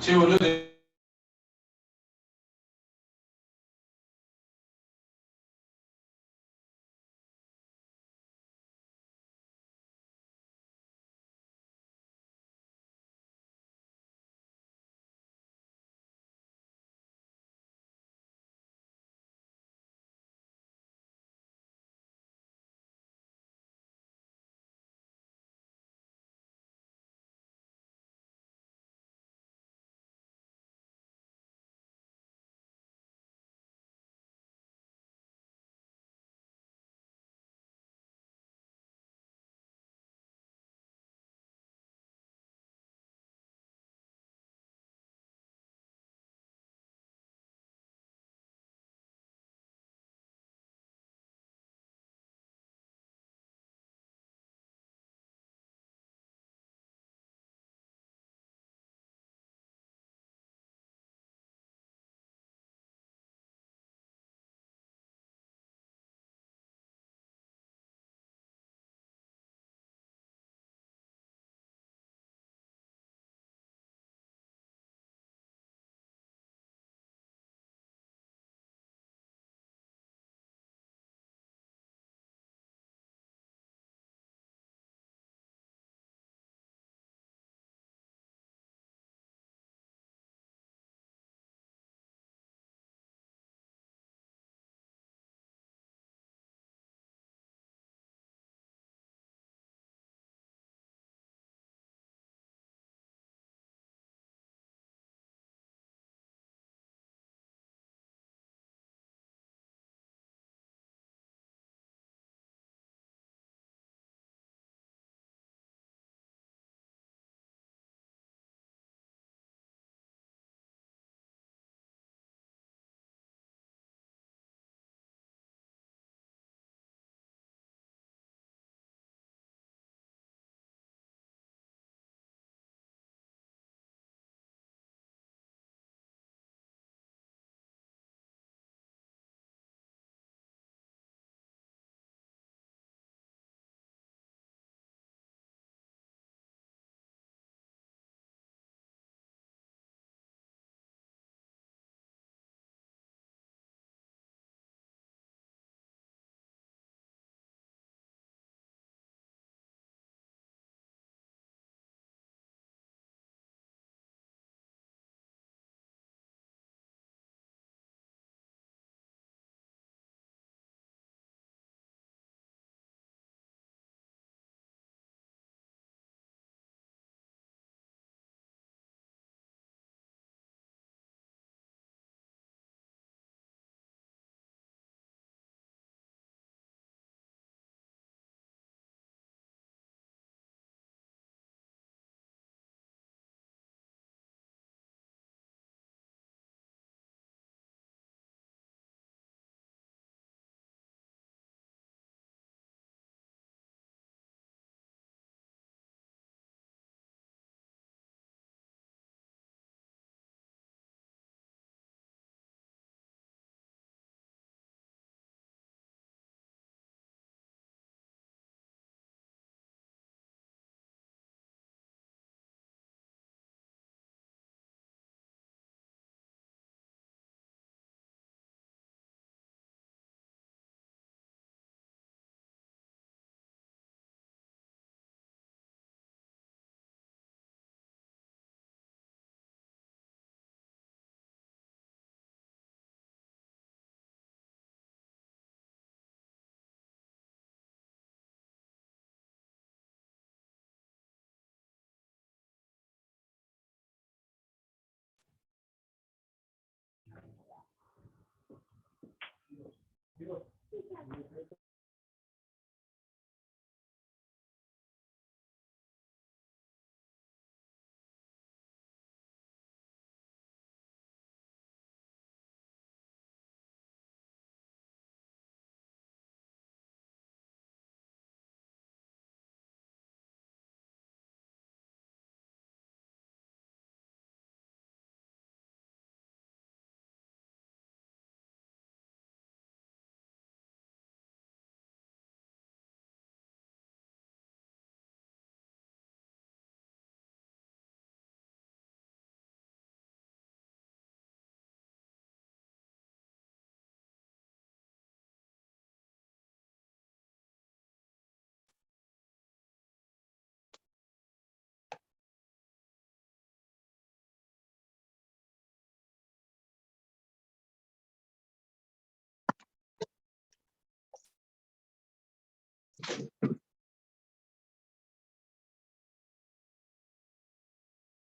Che, boludo,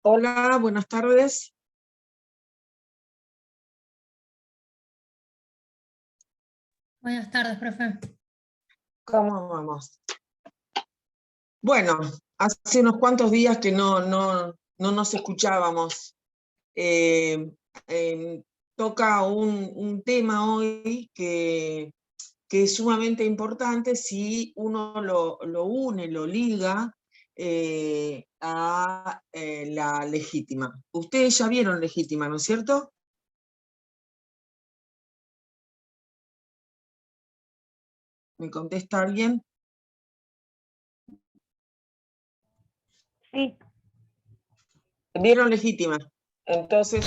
Hola, buenas tardes. Buenas tardes, profe. ¿Cómo vamos? Bueno, hace unos cuantos días que no nos escuchábamos. Toca un tema hoy que es sumamente importante si uno lo une, lo liga a la legítima. Ustedes ya vieron Legítima, ¿no es cierto? ¿Me contesta alguien? Sí. ¿Vieron Legítima? Entonces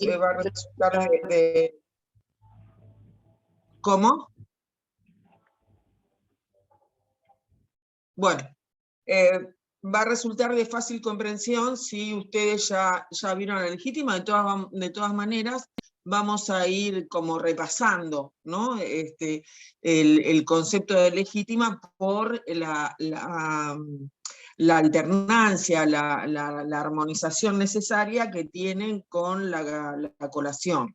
me va a resultar de... ¿Cómo? Bueno, va a resultar de fácil comprensión si ustedes ya vieron la Legítima. De todas maneras, vamos a ir como repasando, ¿no? El concepto de legítima por la alternancia, la armonización necesaria que tienen con la colación.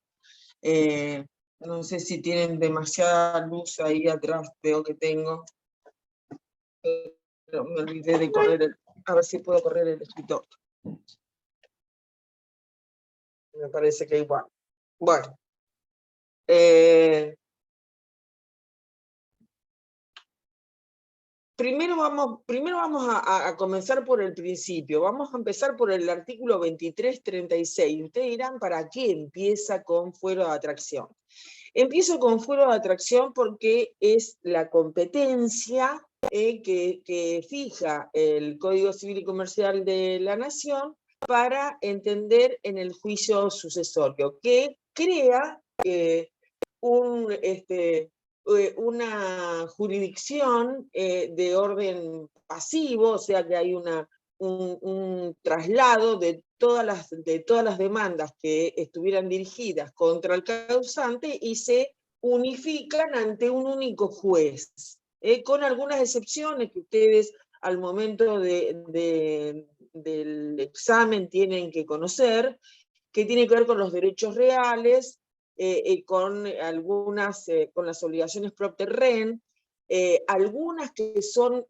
No sé si tienen demasiada luz ahí atrás, veo que tengo. Pero me olvidé de correr, a ver si puedo correr el escritorio. Me parece que igual. Bueno. Primero vamos a comenzar por el principio. Vamos a empezar por el artículo 2336. Ustedes dirán, ¿para qué empieza con fuero de atracción? Empiezo con fuero de atracción porque es la competencia que fija el Código Civil y Comercial de la Nación para entender en el juicio sucesorio, que crea una jurisdicción de orden pasivo, o sea que hay un traslado de todas las demandas que estuvieran dirigidas contra el causante y se unifican ante un único juez, con algunas excepciones que ustedes al momento del examen tienen que conocer, que tiene que ver con los derechos reales, con las obligaciones propter rem, algunas que son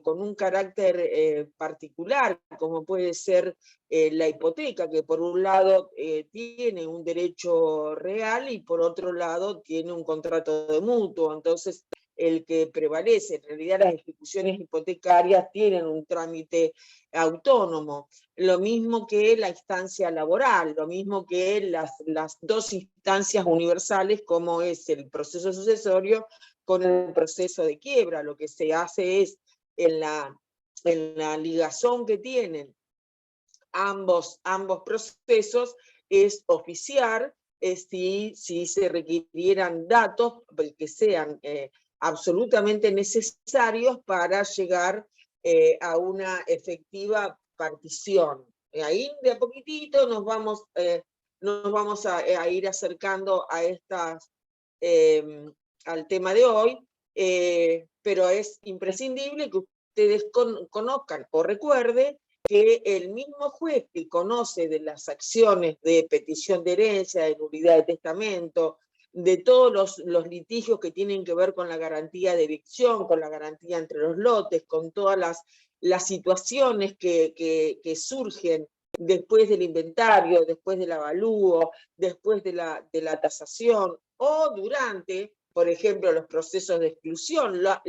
con un carácter particular, como puede ser la hipoteca, que por un lado tiene un derecho real y por otro lado tiene un contrato de mutuo. Entonces, el que prevalece, en realidad las ejecuciones hipotecarias tienen un trámite autónomo, lo mismo que la instancia laboral, lo mismo que las dos instancias universales como es el proceso sucesorio con el proceso de quiebra. Lo que se hace es, en la ligazón que tienen ambos procesos, es oficiar si se requirieran datos que sean absolutamente necesarios para llegar a una efectiva partición. Ahí de a poquitito nos vamos a ir acercando a al tema de hoy, pero es imprescindible que ustedes conozcan o recuerden que el mismo juez que conoce de las acciones de petición de herencia, de nulidad de testamento, de todos los litigios que tienen que ver con la garantía de evicción, con la garantía entre los lotes, con todas las situaciones que surgen después del inventario, después del avalúo, después de la tasación, o durante, por ejemplo, los procesos de exclusión, la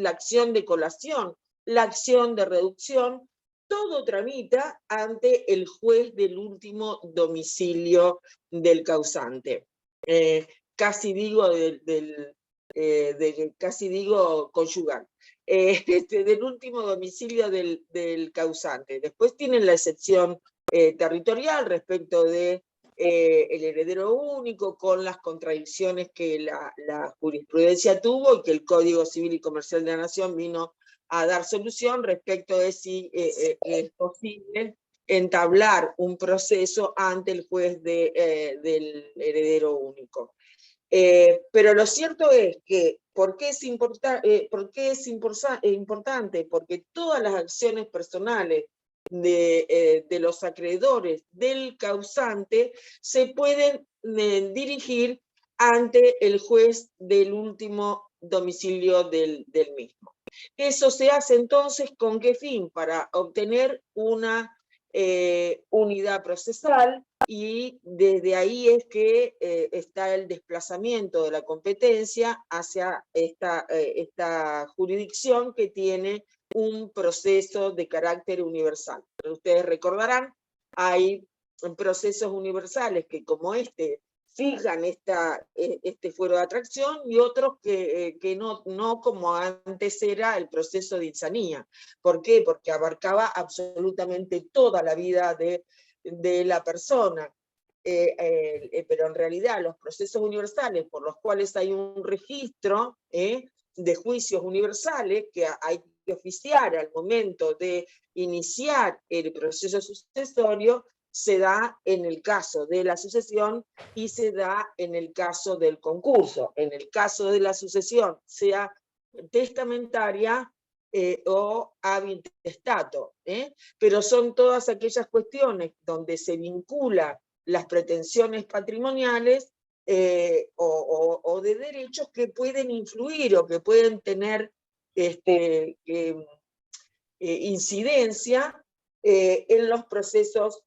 acción de colación, la acción de reducción, todo tramita ante el juez del último domicilio del causante. Casi digo casi digo conyugal. Del último domicilio del causante. Después tienen la excepción territorial respecto de el heredero único, con las contradicciones que la jurisprudencia tuvo y que el Código Civil y Comercial de la Nación vino a dar solución respecto de si es posible entablar un proceso ante el juez del heredero único. Pero lo cierto es que ¿Por qué es importante? Porque todas las acciones personales de los acreedores del causante se pueden dirigir ante el juez del último domicilio del mismo. Eso se hace entonces ¿con qué fin? Para obtener una unidad procesal, y desde ahí es que está el desplazamiento de la competencia hacia esta jurisdicción que tiene un proceso de carácter universal. Pero ustedes recordarán, hay procesos universales que como fijan este fuero de atracción, y otros que no como antes era el proceso de insanía. ¿Por qué? Porque abarcaba absolutamente toda la vida de la persona. Pero en realidad los procesos universales por los cuales hay un registro de juicios universales que hay que oficiar al momento de iniciar el proceso sucesorio, se da en el caso de la sucesión y se da en el caso del concurso. En el caso de la sucesión, sea testamentaria o ab intestato, pero son todas aquellas cuestiones donde se vincula las pretensiones patrimoniales o de derechos que pueden influir o que pueden tener incidencia en los procesos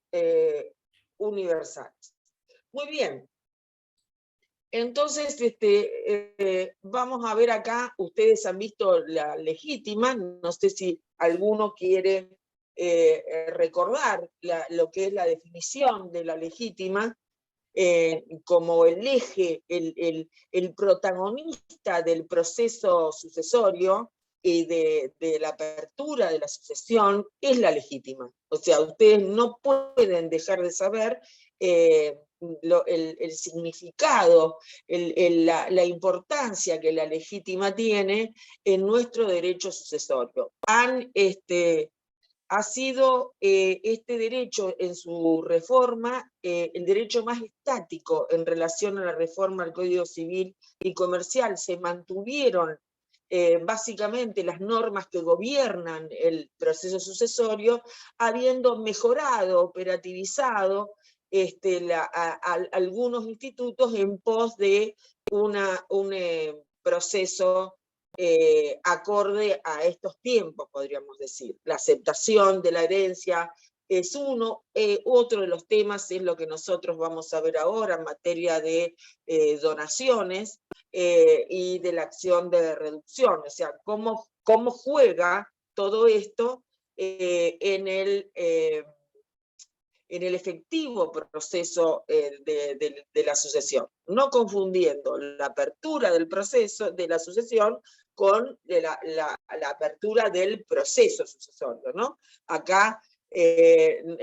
universales. Muy bien. Entonces, vamos a ver acá, ustedes han visto la legítima, no sé si alguno quiere recordar lo que es la definición de la legítima como el eje, el protagonista del proceso sucesorio y de la apertura de la sucesión, es la legítima. O sea, ustedes no pueden dejar de saber el significado, la importancia que la legítima tiene en nuestro derecho sucesorio. Ha sido este derecho en su reforma el derecho más estático en relación a la reforma al Código Civil y Comercial. Se mantuvieron básicamente las normas que gobiernan el proceso sucesorio, habiendo mejorado, operativizado algunos institutos en pos de un proceso acorde a estos tiempos, podríamos decir. La aceptación de la herencia es uno. Otro de los temas es lo que nosotros vamos a ver ahora en materia de donaciones y de la acción de reducción. O sea, cómo juega todo esto en el efectivo proceso de la sucesión, no confundiendo la apertura del proceso de la sucesión con la apertura del proceso sucesorio, ¿no? Acá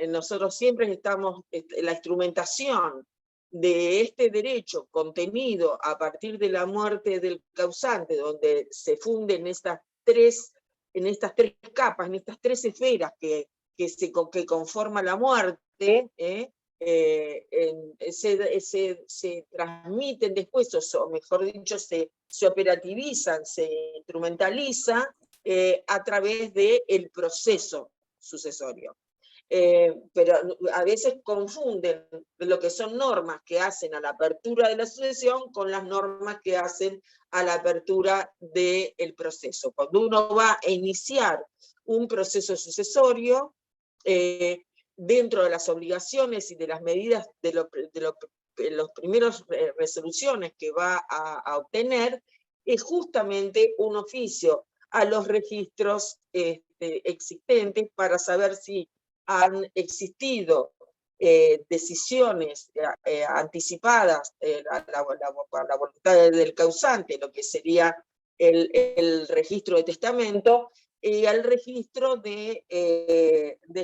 nosotros siempre estamos, la instrumentación de este derecho contenido a partir de la muerte del causante, donde se funden estas tres capas, en estas tres esferas que conforma la muerte, se transmiten después, o mejor dicho, se operativizan, se instrumentalizan a través del proceso sucesorio. Pero a veces confunden lo que son normas que hacen a la apertura de la sucesión con las normas que hacen a la apertura del proceso. Cuando uno va a iniciar un proceso sucesorio, dentro de las obligaciones y de las medidas de los primeros resoluciones que va a obtener, es justamente un oficio a los registros existentes para saber si han existido decisiones anticipadas por la voluntad del causante, lo que sería el registro de testamento, y al registro de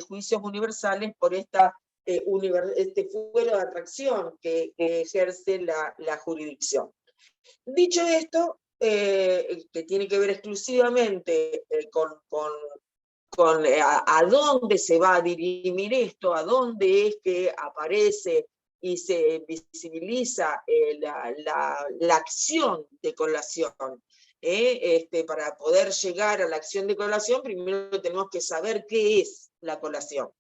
juicios universales por este fuero de atracción que ejerce la jurisdicción. Dicho esto, que tiene que ver exclusivamente con a dónde se va a dirimir esto, a dónde es que aparece y se visibiliza la acción de colación Para poder llegar a la acción de colación, primero tenemos que saber qué es la colación.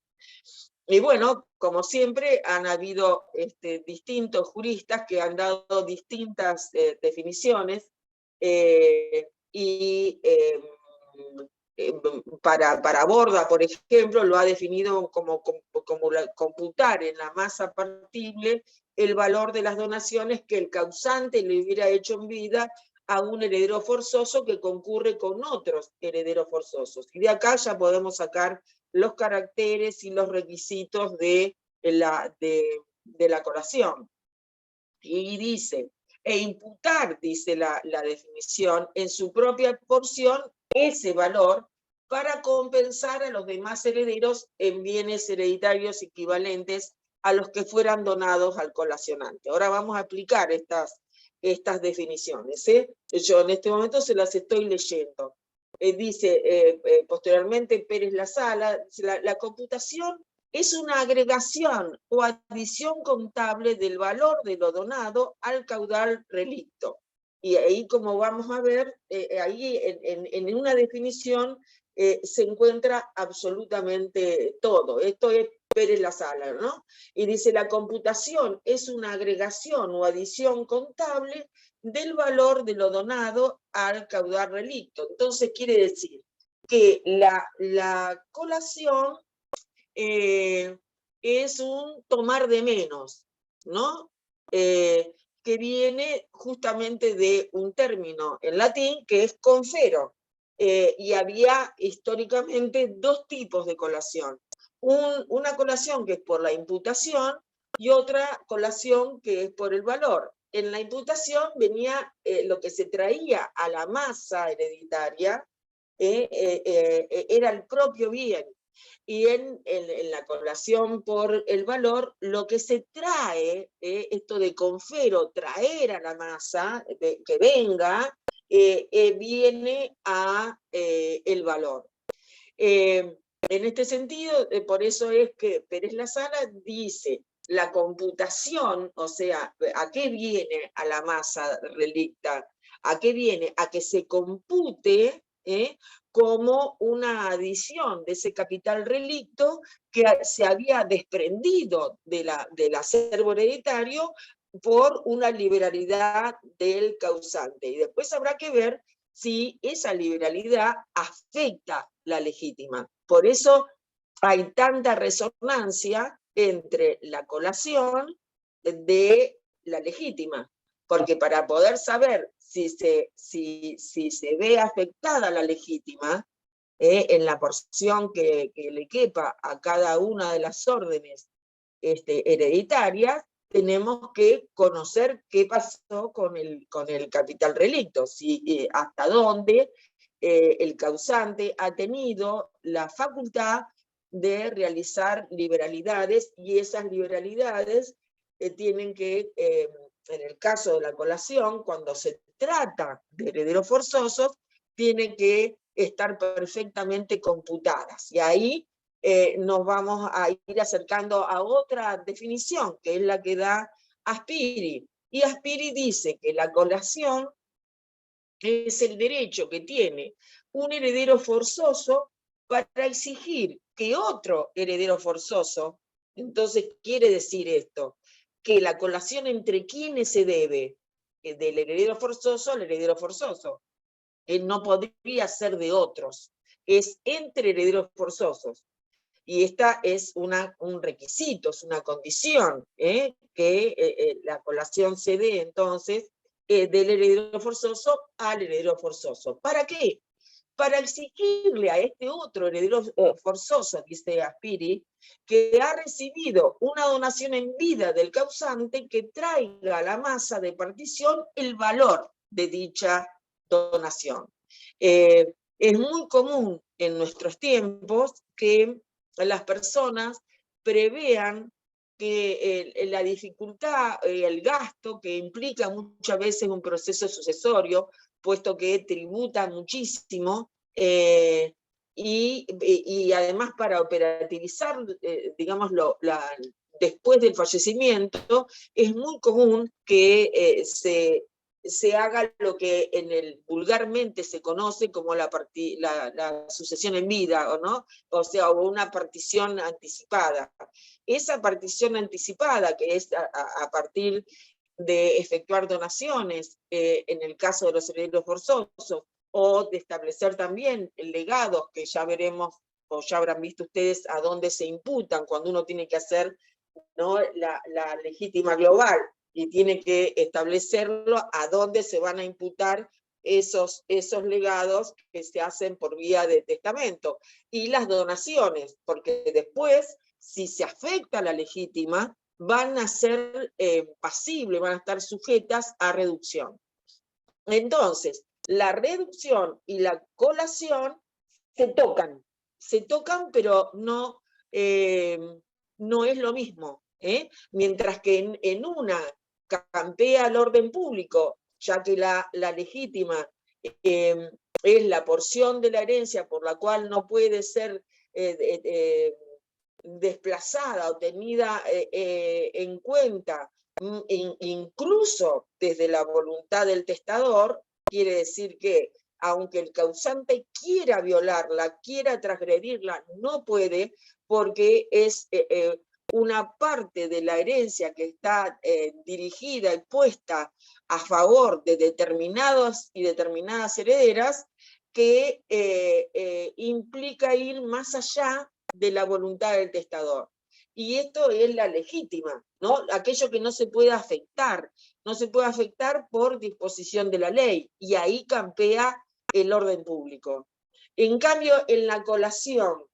Y bueno, como siempre, han habido distintos juristas que han dado distintas definiciones, para Borda, por ejemplo, lo ha definido como computar en la masa partible el valor de las donaciones que el causante le hubiera hecho en vida a un heredero forzoso que concurre con otros herederos forzosos. Y de acá ya podemos sacar los caracteres y los requisitos de la colación. Y dice, e imputar, dice la definición, en su propia porción ese valor para compensar a los demás herederos en bienes hereditarios equivalentes a los que fueran donados al colacionante. Ahora vamos a aplicar estas definiciones. Yo en este momento se las estoy leyendo. Dice posteriormente Pérez Lasala, la computación es una agregación o adición contable del valor de lo donado al caudal relicto. Y ahí, como vamos a ver, ahí en una definición se encuentra absolutamente todo. Esto es Pérez Lasala, ¿no? Y dice, la computación es una agregación o adición contable del valor de lo donado al caudal relicto. Entonces quiere decir que la colación es un tomar de menos, ¿no? Que viene justamente de un término en latín que es confero, y había históricamente dos tipos de colación. Una colación que es por la imputación y otra colación que es por el valor. En la imputación venía lo que se traía a la masa hereditaria, era el propio bien. Y en la colación por el valor, lo que se trae, esto de confero, traer a la masa, que venga, viene a el valor. En este sentido, por eso es que Pérez Lasala dice, la computación, o sea, ¿a qué viene a la masa relicta? ¿A qué viene? A que se compute como una adición de ese capital relicto que se había desprendido del acervo hereditario por una liberalidad del causante. Y después habrá que ver si esa liberalidad afecta la legítima. Por eso hay tanta resonancia entre la colación de la legítima, porque para poder saber si se ve afectada la legítima, en la porción que le quepa a cada una de las órdenes hereditarias, tenemos que conocer qué pasó con el capital relicto, hasta dónde el causante ha tenido la facultad de realizar liberalidades, y esas liberalidades tienen que, en el caso de la colación, cuando se trata de herederos forzosos, tienen que estar perfectamente computadas. Y ahí nos vamos a ir acercando a otra definición, que es la que da Aspiri. Y Aspiri dice que la colación es el derecho que tiene un heredero forzoso para exigir que otro heredero forzoso, entonces quiere decir esto, que la colación entre quienes se debe, del heredero forzoso al heredero forzoso, no podría ser de otros, es entre herederos forzosos. Y esta es un requisito, es una condición, que la colación se dé entonces del heredero forzoso al heredero forzoso. ¿Para qué? Para exigirle a este otro heredero forzoso, dice Aspiri, que ha recibido una donación en vida del causante, que traiga a la masa de partición el valor de dicha donación. Es muy común en nuestros tiempos que las personas prevean que la dificultad, el gasto que implica muchas veces un proceso sucesorio, puesto que tributa muchísimo, y además para operativizar, digámoslo, después del fallecimiento, es muy común que se se haga lo que vulgarmente se conoce como la sucesión en vida, ¿no? O sea, o una partición anticipada. Esa partición anticipada, que es a partir de efectuar donaciones, en el caso de los herederos forzosos, o de establecer también legados, que ya veremos, o ya habrán visto ustedes a dónde se imputan cuando uno tiene que hacer, ¿no?, la legítima global, y tiene que establecerlo a dónde se van a imputar esos legados que se hacen por vía de testamento, y las donaciones, porque después, si se afecta la legítima, van a ser pasibles, van a estar sujetas a reducción. Entonces, la reducción y la colación se tocan, pero no, no es lo mismo, mientras que en una campea el orden público, ya que la legítima es la porción de la herencia por la cual no puede ser desplazada o tenida en cuenta, incluso desde la voluntad del testador, quiere decir que aunque el causante quiera violarla, quiera transgredirla, no puede, porque es una parte de la herencia que está dirigida y puesta a favor de determinados y determinadas herederas, que implica ir más allá de la voluntad del testador. Y esto es la legítima, ¿no? Aquello que no se puede afectar, no se puede afectar por disposición de la ley, y ahí campea el orden público. En cambio, en la colación,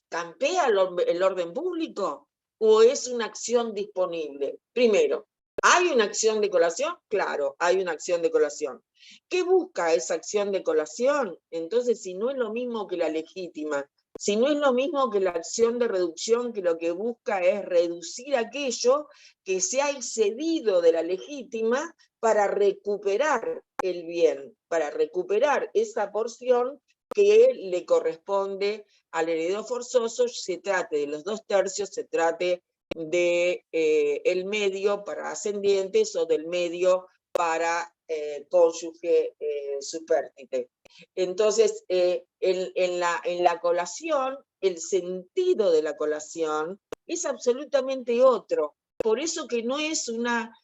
¿campea el orden público o es una acción disponible? Primero, ¿hay una acción de colación? Claro, hay una acción de colación. ¿Qué busca esa acción de colación? Entonces, si no es lo mismo que la legítima, si no es lo mismo que la acción de reducción, que lo que busca es reducir aquello que se ha excedido de la legítima para recuperar el bien, para recuperar esa porción que le corresponde al heredero forzoso, se trate de los 2/3, se trate de el medio para ascendientes o del medio para cónyuge supérstite. Entonces, en la colación, el sentido de la colación es absolutamente otro. Por eso que no es una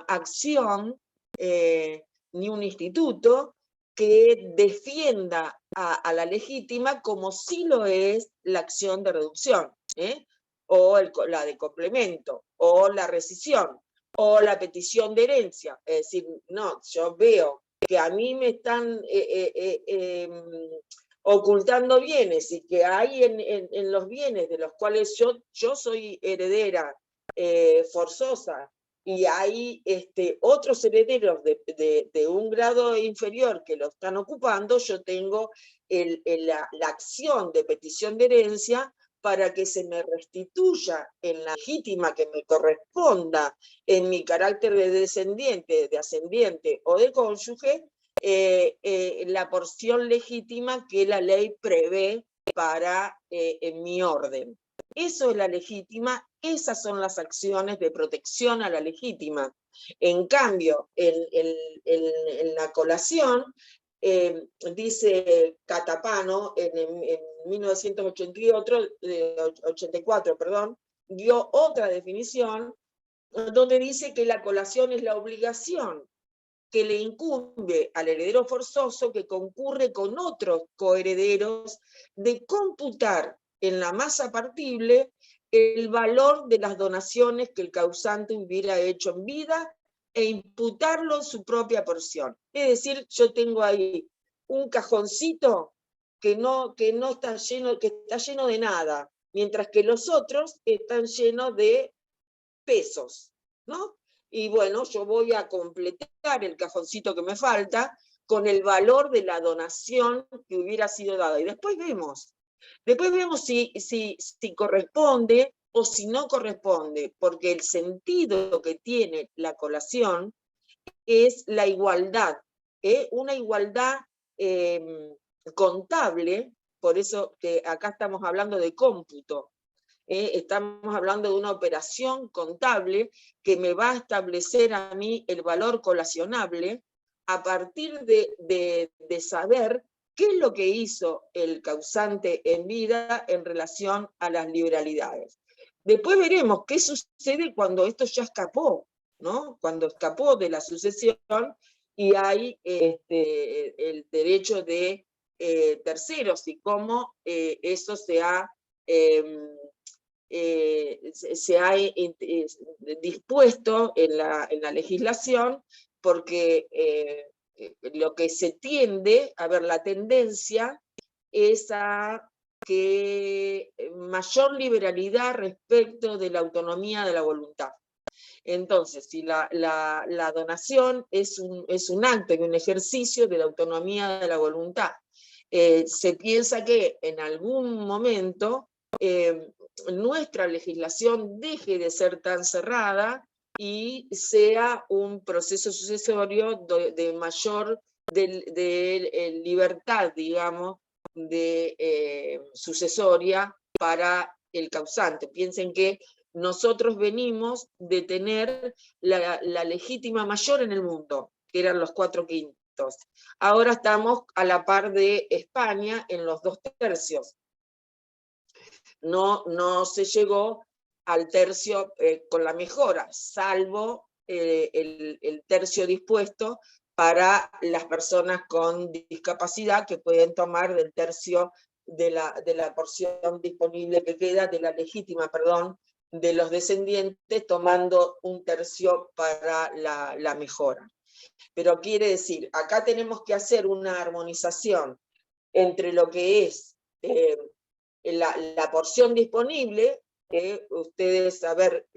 acción ni un instituto que defienda a la legítima, como sí lo es la acción de reducción, o la de complemento, o la rescisión, o la petición de herencia. Es decir, no, yo veo que a mí me están ocultando bienes, y que hay en los bienes de los cuales yo soy heredera forzosa, y hay otros herederos de un grado inferior que lo están ocupando, yo tengo la acción de petición de herencia para que se me restituya en la legítima que me corresponda en mi carácter de descendiente, de ascendiente o de cónyuge, la porción legítima que la ley prevé para en mi orden. Eso es la legítima, esas son las acciones de protección a la legítima. En cambio, en la colación, dice Catapano en 1984, perdón, dio otra definición donde dice que la colación es la obligación que le incumbe al heredero forzoso que concurre con otros coherederos de computar en la masa partible el valor de las donaciones que el causante hubiera hecho en vida e imputarlo en su propia porción. Es decir, yo tengo ahí un cajoncito que no está lleno, que está lleno de nada, mientras que los otros están llenos de pesos, ¿no? Y bueno, yo voy a completar el cajoncito que me falta con el valor de la donación que hubiera sido dada. Y después vemos si corresponde o si no corresponde, porque el sentido que tiene la colación es la igualdad, una igualdad contable, por eso que acá estamos hablando de cómputo. Estamos hablando de una operación contable que me va a establecer a mí el valor colacionable a partir de saber qué es lo que hizo el causante en vida en relación a las liberalidades. Después veremos qué sucede cuando esto ya escapó, ¿no? Cuando escapó de la sucesión y hay el derecho de terceros y cómo eso se ha dispuesto en la legislación, porque lo que se tiende, a ver, la tendencia es a que mayor liberalidad respecto de la autonomía de la voluntad. Entonces, si la donación es un acto y un ejercicio de la autonomía de la voluntad, se piensa que en algún momento nuestra legislación deje de ser tan cerrada y sea un proceso sucesorio de mayor libertad, digamos, sucesoria para el causante. Piensen que nosotros venimos de tener la legítima mayor en el mundo, que eran los 4/5. Ahora estamos a la par de España en los 2/3. No se llegó al tercio con la mejora, salvo el tercio dispuesto para las personas con discapacidad, que pueden tomar del tercio de la porción disponible que queda, de la legítima, perdón, de los descendientes, tomando un tercio para la mejora. Pero quiere decir, acá tenemos que hacer una armonización entre lo que es la porción disponible, ustedes, a ver,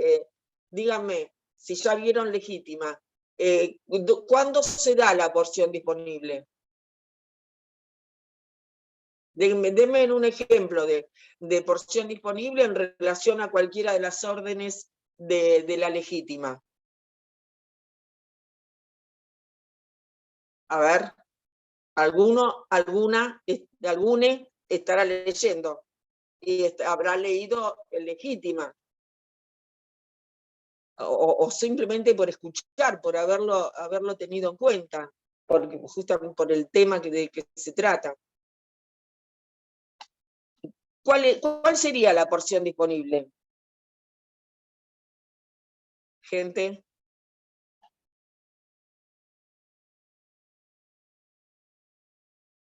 díganme, si ya vieron legítima, ¿cuándo se da la porción disponible? Denme un ejemplo de porción disponible en relación a cualquiera de las órdenes de la legítima. A ver, alguna estará leyendo y habrá leído legítima. O simplemente por escuchar, por haberlo tenido en cuenta, justamente por el tema de que se trata. ¿Cuál sería la porción disponible? Gente.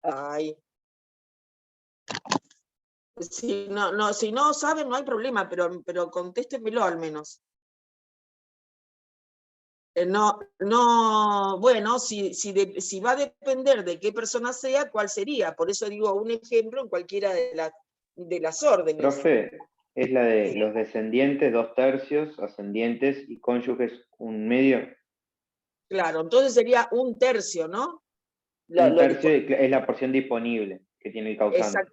Ay. Si no saben, no hay problema, pero contéstenmelo al menos. Bueno, si va a depender de qué persona sea, ¿cuál sería? Por eso digo un ejemplo en cualquiera de las órdenes. Profe, es la de los descendientes, 2/3, ascendientes y cónyuges 1/2. Claro, entonces sería un tercio, ¿no? Un tercio es la porción disponible que tiene el causante.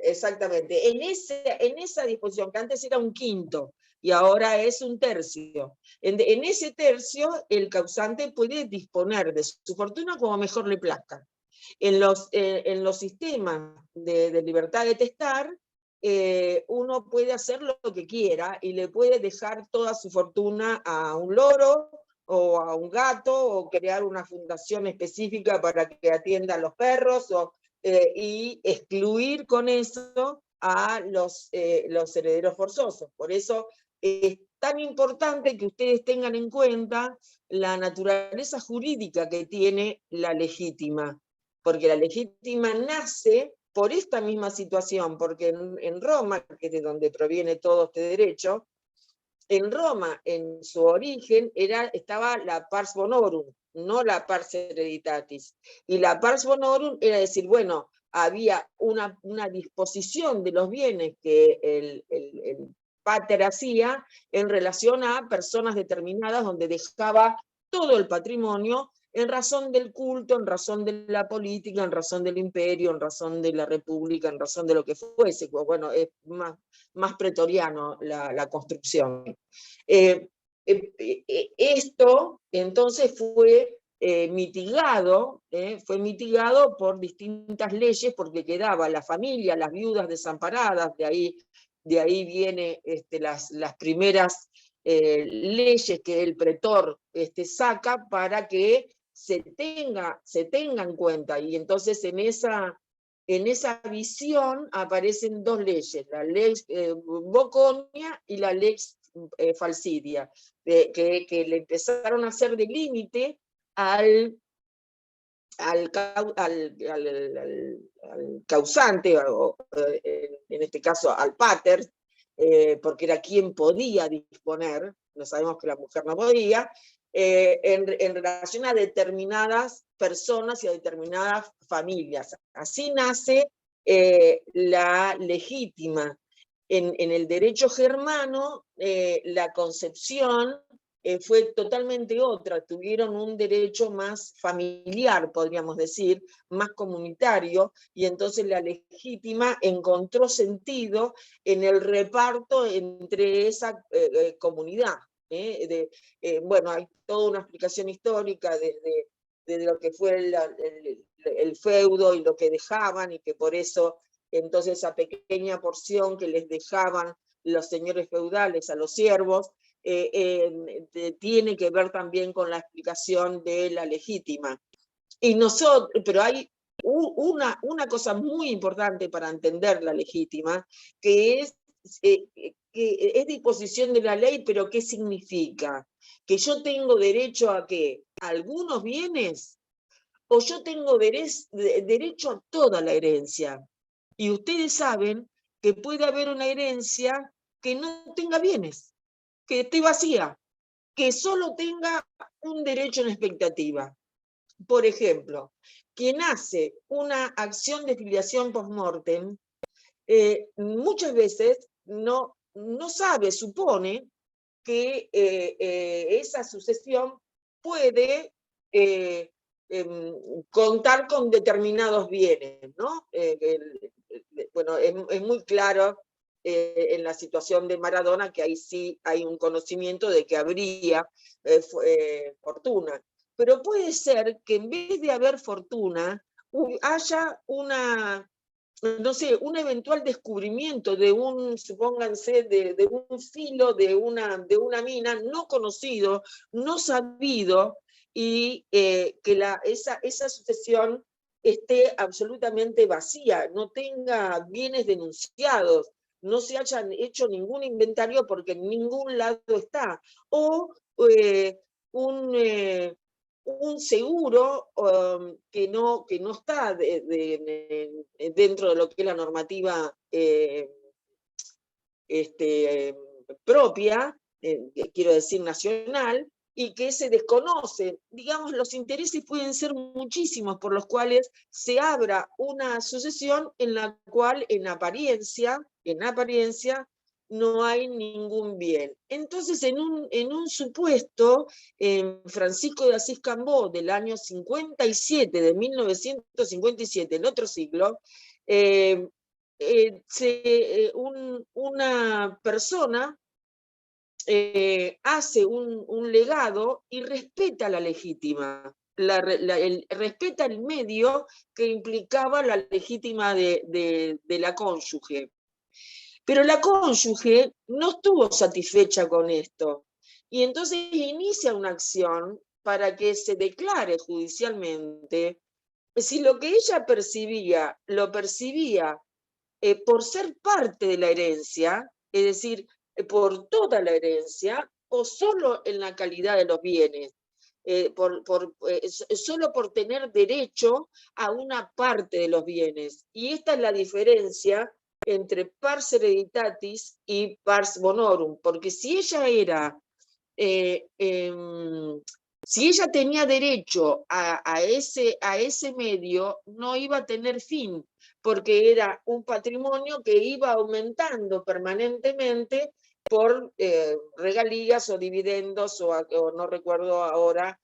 Exactamente. En esa disposición, que antes era 1/5 y ahora es un tercio. En ese tercio, el causante puede disponer de su fortuna como mejor le plazca. En los sistemas de libertad de testar, uno puede hacer lo que quiera y le puede dejar toda su fortuna a un loro o a un gato, o crear una fundación específica para que atienda a los perros, y excluir con eso a los herederos forzosos. Por eso es tan importante que ustedes tengan en cuenta la naturaleza jurídica que tiene la legítima, porque la legítima nace por esta misma situación, porque en Roma, que es de donde proviene todo este derecho, en Roma, en su origen, estaba la pars bonorum, no la pars hereditatis. Y la pars bonorum era decir, bueno, había una disposición de los bienes que el pater hacía en relación a personas determinadas, donde dejaba todo el patrimonio en razón del culto, en razón de la política, en razón del imperio, en razón de la república, en razón de lo que fuese. Bueno, es más pretoriano la construcción. Esto entonces fue mitigado por distintas leyes, porque quedaba la familia, las viudas desamparadas, de ahí de ahí viene las primeras leyes que el pretor saca para que se tenga en cuenta, y entonces en esa visión aparecen dos leyes, la ley Boconia y la ley Falsidia, que le empezaron a hacer de límite al causante, o en este caso al pater, porque era quien podía disponer, no sabemos que la mujer no podía, en relación a determinadas personas y a determinadas familias. Así nace la legítima. En el derecho germano, la concepción fue totalmente otra, tuvieron un derecho más familiar, podríamos decir, más comunitario, y entonces la legítima encontró sentido en el reparto entre esa comunidad. Bueno, hay toda una explicación histórica desde lo que fue el feudo y lo que dejaban, y que por eso entonces esa pequeña porción que les dejaban los señores feudales a los siervos, tiene que ver también con la explicación de la legítima. Y pero hay una cosa muy importante para entender la legítima, que es disposición de la ley, pero ¿qué significa? Que yo tengo derecho a ¿qué? ¿A algunos bienes? ¿O yo tengo derecho a toda la herencia? Y ustedes saben que puede haber una herencia que no tenga bienes, que esté vacía, que solo tenga un derecho en expectativa. Por ejemplo, quien hace una acción de filiación post-mortem, muchas veces no sabe, supone que esa sucesión puede contar con determinados bienes, ¿no? Bueno, es muy claro en la situación de Maradona, que ahí sí hay un conocimiento de que habría fortuna. Pero puede ser que en vez de haber fortuna, haya no sé, un eventual descubrimiento de supónganse, de un filo de una mina no conocido, no sabido, y que esa sucesión esté absolutamente vacía, no tenga bienes denunciados, no se hayan hecho ningún inventario porque en ningún lado está, o un seguro que no está dentro de lo que es la normativa propia, quiero decir nacional, y que se desconoce. Digamos, los intereses pueden ser muchísimos por los cuales se abra una sucesión en la cual en apariencia no hay ningún bien. Entonces, en un supuesto, Francisco de Asís Cambó, del año 57, de 1957, en otro siglo, una persona hace un legado y respeta la legítima, respeta el medio que implicaba la legítima de la cónyuge. Pero la cónyuge no estuvo satisfecha con esto, y entonces inicia una acción para que se declare judicialmente si lo que ella percibía, lo percibía por ser parte de la herencia, es decir, por toda la herencia, o solo en la calidad de los bienes, solo por tener derecho a una parte de los bienes. Y esta es la diferencia entre pars hereditatis y pars bonorum, porque si ella era si ella tenía derecho a ese medio, no iba a tener fin, porque era un patrimonio que iba aumentando permanentemente por regalías o dividendos, o no recuerdo ahora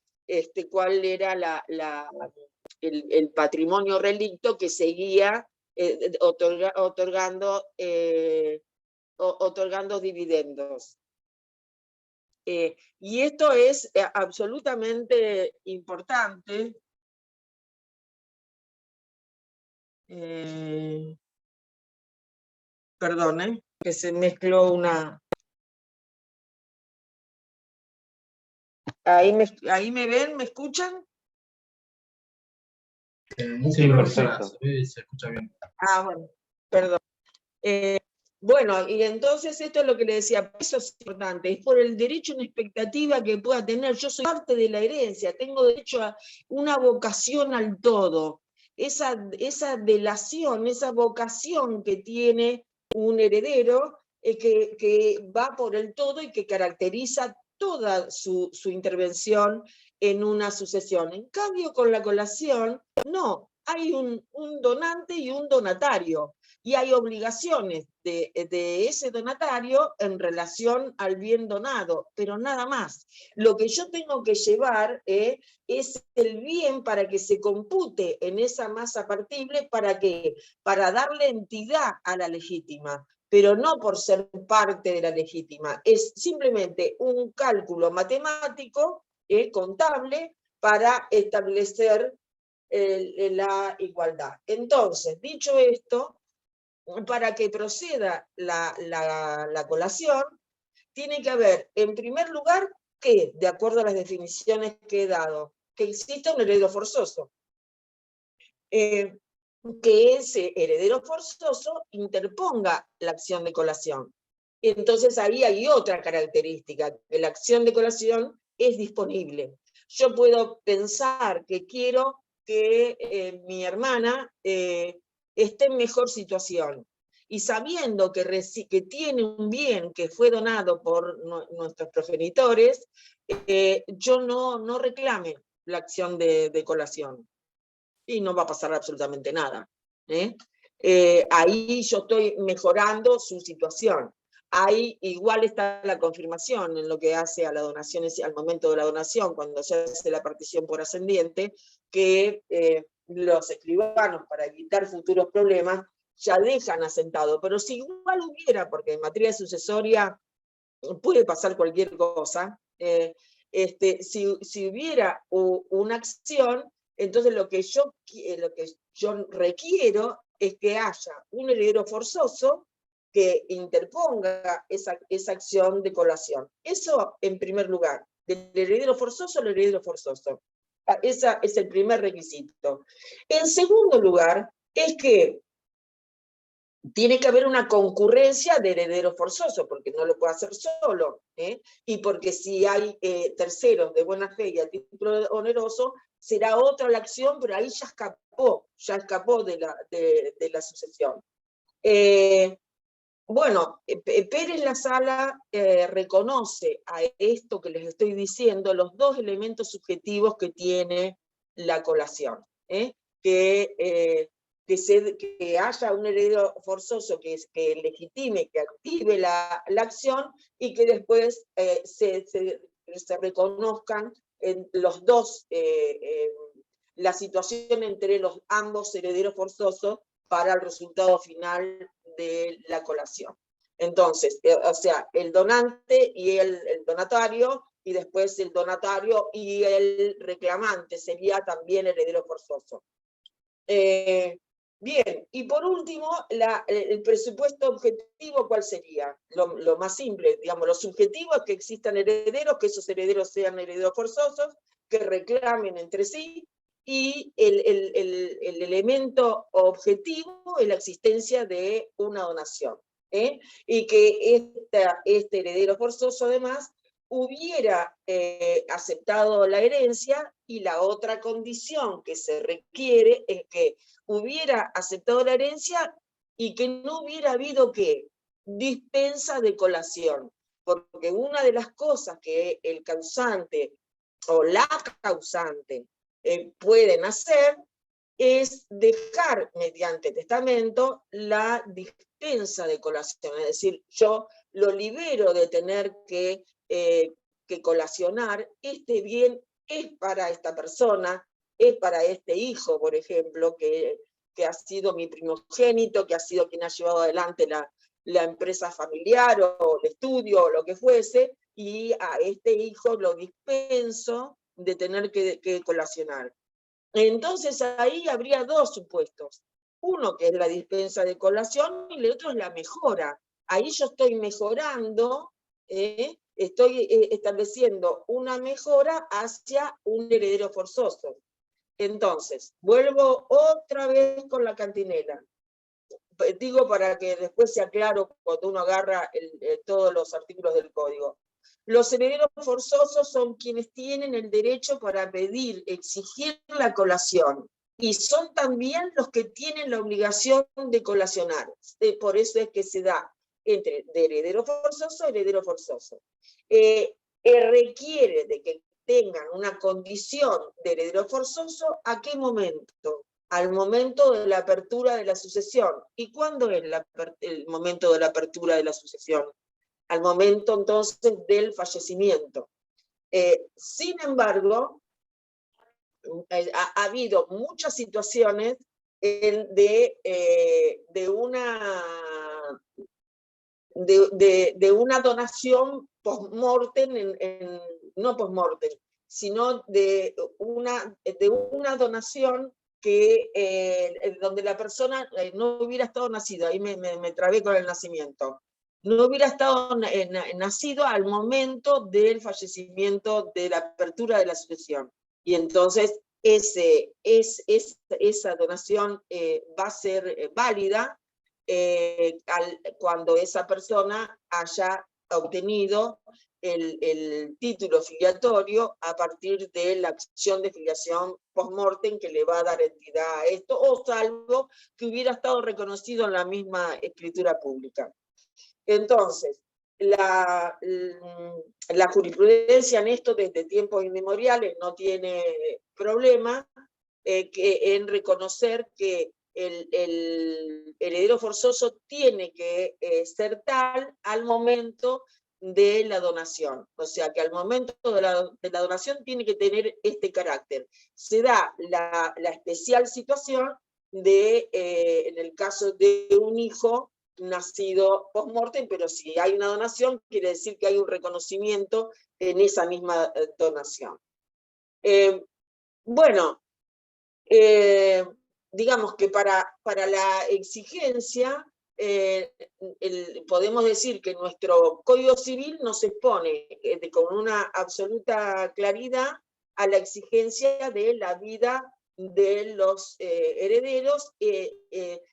cuál era el patrimonio relicto que seguía otorgando dividendos. Y esto es absolutamente importante. Perdón, que se mezcló una... ¿Ahí me ven? ¿Me escuchan? Sí, profesora, perfecto. se ve y se escucha bien. Ah, bueno, perdón. Bueno, y entonces esto es lo que le decía, eso es importante, es por el derecho a una expectativa que pueda tener. Yo soy parte de la herencia, tengo derecho a una vocación al todo. Esa delación, esa vocación que tiene un heredero, que va por el todo y que caracteriza toda su intervención en una sucesión. En cambio, con la colación, no, hay un donante y un donatario. Y hay obligaciones de ese donatario en relación al bien donado, pero nada más. Lo que yo tengo que llevar es el bien para que se compute en esa masa partible, para darle entidad a la legítima, pero no por ser parte de la legítima. Es simplemente un cálculo matemático, contable, para establecer la igualdad. Entonces, dicho esto, para que proceda la colación, tiene que haber, en primer lugar, que, de acuerdo a las definiciones que he dado, que exista un heredero forzoso. Que ese heredero forzoso interponga la acción de colación. Entonces ahí hay otra característica, que la acción de colación es disponible. Yo puedo pensar que quiero que mi hermana esté en mejor situación, y sabiendo que tiene un bien que fue donado por nuestros progenitores, yo no reclame la acción de colación. Y no va a pasar absolutamente nada. Ahí yo estoy mejorando su situación. Ahí igual está la confirmación en lo que hace a la donación, al momento de la donación, cuando se hace la partición por ascendiente, que los escribanos, para evitar futuros problemas, ya dejan asentado. Pero si igual hubiera, porque en materia sucesoria puede pasar cualquier cosa, si hubiera una acción, entonces lo que yo requiero es que haya un heredero forzoso que interponga esa acción de colación. Eso en primer lugar, del heredero forzoso al heredero forzoso. Ese es el primer requisito. En segundo lugar, es que tiene que haber una concurrencia de heredero forzoso, porque no lo puede hacer solo, y porque si hay terceros de buena fe y a título oneroso, será otra la acción, pero ahí ya escapó de la sucesión. Bueno, Pérez La Sala reconoce a esto que les estoy diciendo los dos elementos subjetivos que tiene la colación, que haya un heredero forzoso que legitime, que active la acción, y que después se reconozcan en los dos, la situación entre ambos herederos forzosos para el resultado final de la colación. Entonces, o sea, el donante y el donatario, y después el donatario y el reclamante sería también heredero forzoso. Bien, y por último, el presupuesto objetivo, ¿cuál sería? Lo más simple, digamos, lo subjetivo es que existan herederos, que esos herederos sean herederos forzosos, que reclamen entre sí, y el elemento objetivo es la existencia de una donación, y que este heredero forzoso además hubiera aceptado la herencia, y la otra condición que se requiere es que hubiera aceptado la herencia y que no hubiera habido ¿qué? Dispensa de colación, porque una de las cosas que el causante o la causante pueden hacer es dejar mediante testamento la dispensa de colación, es decir, yo lo libero de tener que colacionar, este bien es para esta persona, es para este hijo, por ejemplo, que ha sido mi primogénito, que ha sido quien ha llevado adelante la empresa familiar o el estudio o lo que fuese, y a este hijo lo dispenso de tener que colacionar. Entonces ahí habría dos supuestos. Uno que es la dispensa de colación y el otro es la mejora. ahí yo estoy mejorando, estoy estableciendo una mejora hacia un heredero forzoso. Entonces, vuelvo otra vez con la cantinela. Digo para que después sea claro cuando uno agarra todos los artículos del código. Los herederos forzosos son quienes tienen el derecho para pedir, exigir la colación, y son también los que tienen la obligación de colacionar. Por eso es que se da entre de heredero forzoso a heredero forzoso. Requiere de que tengan una condición de heredero forzoso, ¿a qué momento? Al momento de la apertura de la sucesión. ¿Y cuándo es el momento de la apertura de la sucesión? Al momento entonces del fallecimiento. Sin embargo, ha habido muchas situaciones de una donación post-mortem, no post-mortem, sino de una donación que, donde la persona no hubiera estado nacida, ahí me trabé con el nacimiento, no hubiera estado nacido al momento del fallecimiento, de la apertura de la sucesión. Y entonces esa donación va a ser válida cuando esa persona haya obtenido el título filiatorio a partir de la acción de filiación post-mortem que le va a dar entidad a esto, o salvo que hubiera estado reconocido en la misma escritura pública. Entonces, la jurisprudencia en esto desde tiempos inmemoriales no tiene problema en reconocer que el heredero forzoso tiene que ser tal al momento de la donación. O sea, que al momento de la donación tiene que tener este carácter. Se da la especial situación de, en el caso de un hijo nacido post-mortem, pero si hay una donación, quiere decir que hay un reconocimiento en esa misma donación. Bueno, digamos que para la exigencia, podemos decir que nuestro Código Civil nos expone con una absoluta claridad a la exigencia de la vida de los herederos,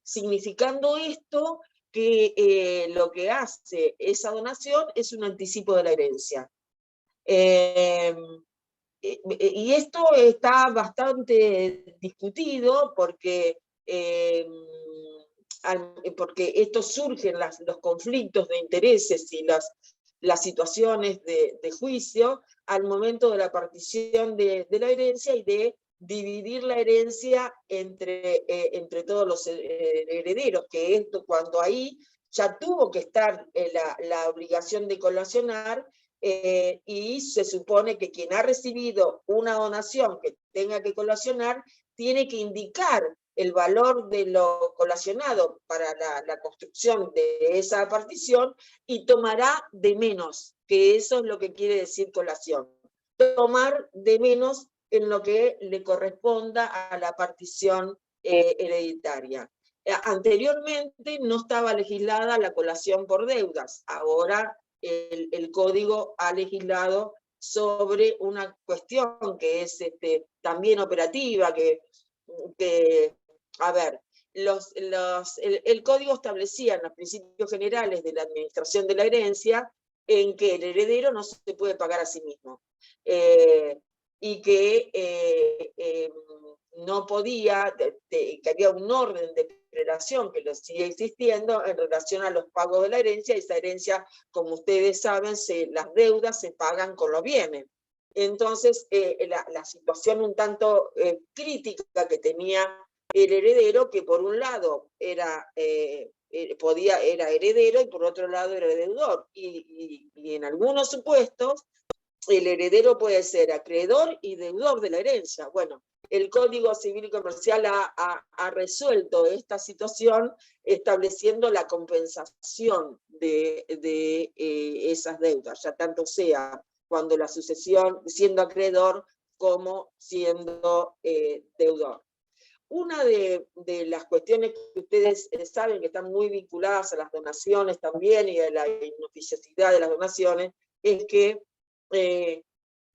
significando esto que lo que hace esa donación es un anticipo de la herencia. Y esto está bastante discutido porque estos surgen los conflictos de intereses y las situaciones de juicio al momento de la partición de la herencia y de dividir la herencia entre todos los herederos, que esto cuando ahí ya tuvo que estar la obligación de colacionar, y se supone que quien ha recibido una donación que tenga que colacionar tiene que indicar el valor de lo colacionado para la construcción de esa partición y tomará de menos, que eso es lo que quiere decir colación. Tomar de menos en lo que le corresponda a la partición hereditaria. Anteriormente no estaba legislada la colación por deudas, ahora el Código ha legislado sobre una cuestión que es también operativa, a ver, el Código establecía en los principios generales de la administración de la herencia en que el heredero no se puede pagar a sí mismo, y que no podía, que había un orden de prelación que lo sigue existiendo en relación a los pagos de la herencia, y esa herencia, como ustedes saben, las deudas se pagan con los bienes. Entonces, la situación un tanto crítica que tenía el heredero, que por un lado era heredero y por otro lado era deudor, y en algunos supuestos el heredero puede ser acreedor y deudor de la herencia. Bueno, el Código Civil y Comercial ha resuelto esta situación estableciendo la compensación de esas deudas, ya tanto sea cuando la sucesión siendo acreedor como siendo deudor. una de las cuestiones que ustedes saben que están muy vinculadas a las donaciones también y a la inoficiosidad de las donaciones, es que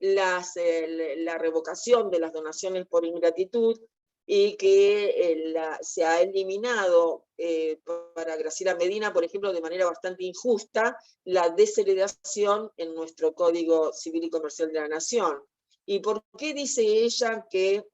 la revocación de las donaciones por ingratitud y que se ha eliminado para Graciela Medina, por ejemplo, de manera bastante injusta, la desheredación en nuestro Código Civil y Comercial de la Nación. ¿Y por qué dice ella que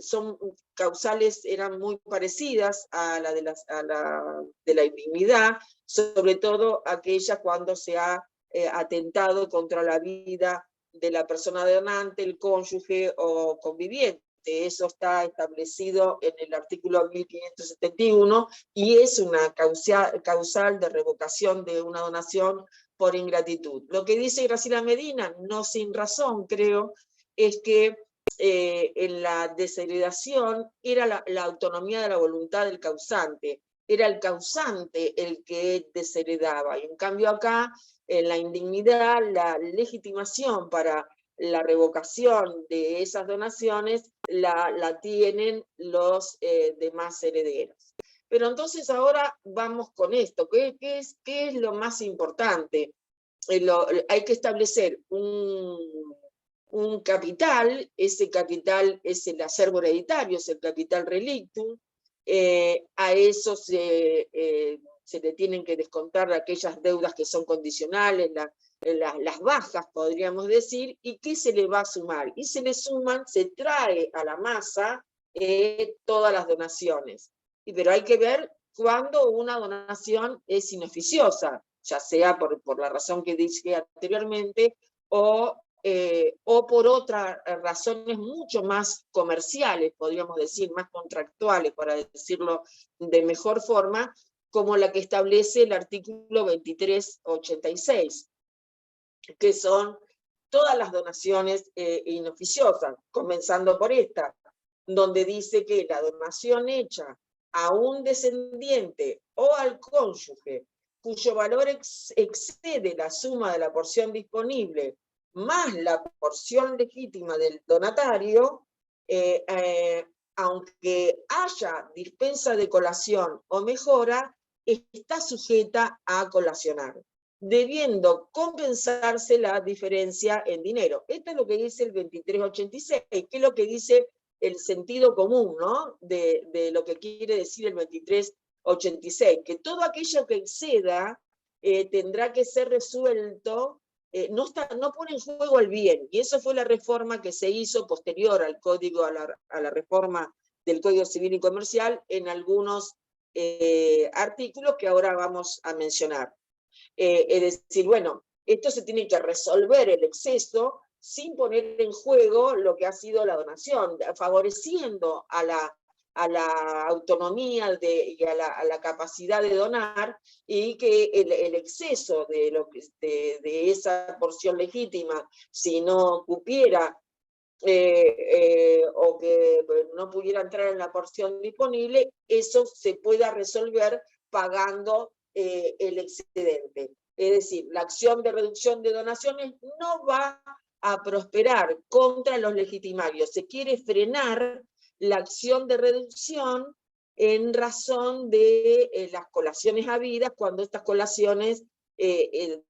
son causales, eran muy parecidas a la de la indignidad, sobre todo aquella cuando se ha atentado contra la vida de la persona donante, el cónyuge o conviviente? Eso está establecido en el artículo 1571 y es una causal de revocación de una donación por ingratitud. Lo que dice Graciela Medina, no sin razón creo, es que en la desheredación era la autonomía de la voluntad del causante, era el causante el que desheredaba, y en cambio acá, en la indignidad, la legitimación para la revocación de esas donaciones la tienen los demás herederos. Pero entonces ahora vamos con esto, ¿qué es lo más importante? Hay que establecer un capital, ese capital es el acervo hereditario, es el capital relictum, a eso se le tienen que descontar aquellas deudas que son condicionales, las bajas, podríamos decir, y ¿qué se le va a sumar? Y se le suman, se trae a la masa todas las donaciones. Pero hay que ver cuándo una donación es inoficiosa, ya sea por la razón que dije anteriormente, o por otras razones mucho más comerciales, podríamos decir, más contractuales, para decirlo de mejor forma, como la que establece el artículo 2386, que son todas las donaciones inoficiosas, comenzando por esta, donde dice que la donación hecha a un descendiente o al cónyuge, cuyo valor excede la suma de la porción disponible más la porción legítima del donatario, aunque haya dispensa de colación o mejora, está sujeta a colacionar, debiendo compensarse la diferencia en dinero. Esto es lo que dice el 2386, que es lo que dice el sentido común, ¿no? de lo que quiere decir el 2386, que todo aquello que exceda tendrá que ser resuelto, no pone en juego el bien, y eso fue la reforma que se hizo posterior al código, a la reforma del Código Civil y Comercial en algunos artículos que ahora vamos a mencionar. Es decir, bueno, esto se tiene que resolver el exceso sin poner en juego lo que ha sido la donación, favoreciendo a la autonomía y a la capacidad de donar, y que el exceso de esa porción legítima, si no cupiera o que no pudiera entrar en la porción disponible, eso se pueda resolver pagando el excedente. Es decir, la acción de reducción de donaciones no va a prosperar contra los legitimarios. Se quiere frenar la acción de reducción en razón de las colaciones habidas, cuando estas colaciones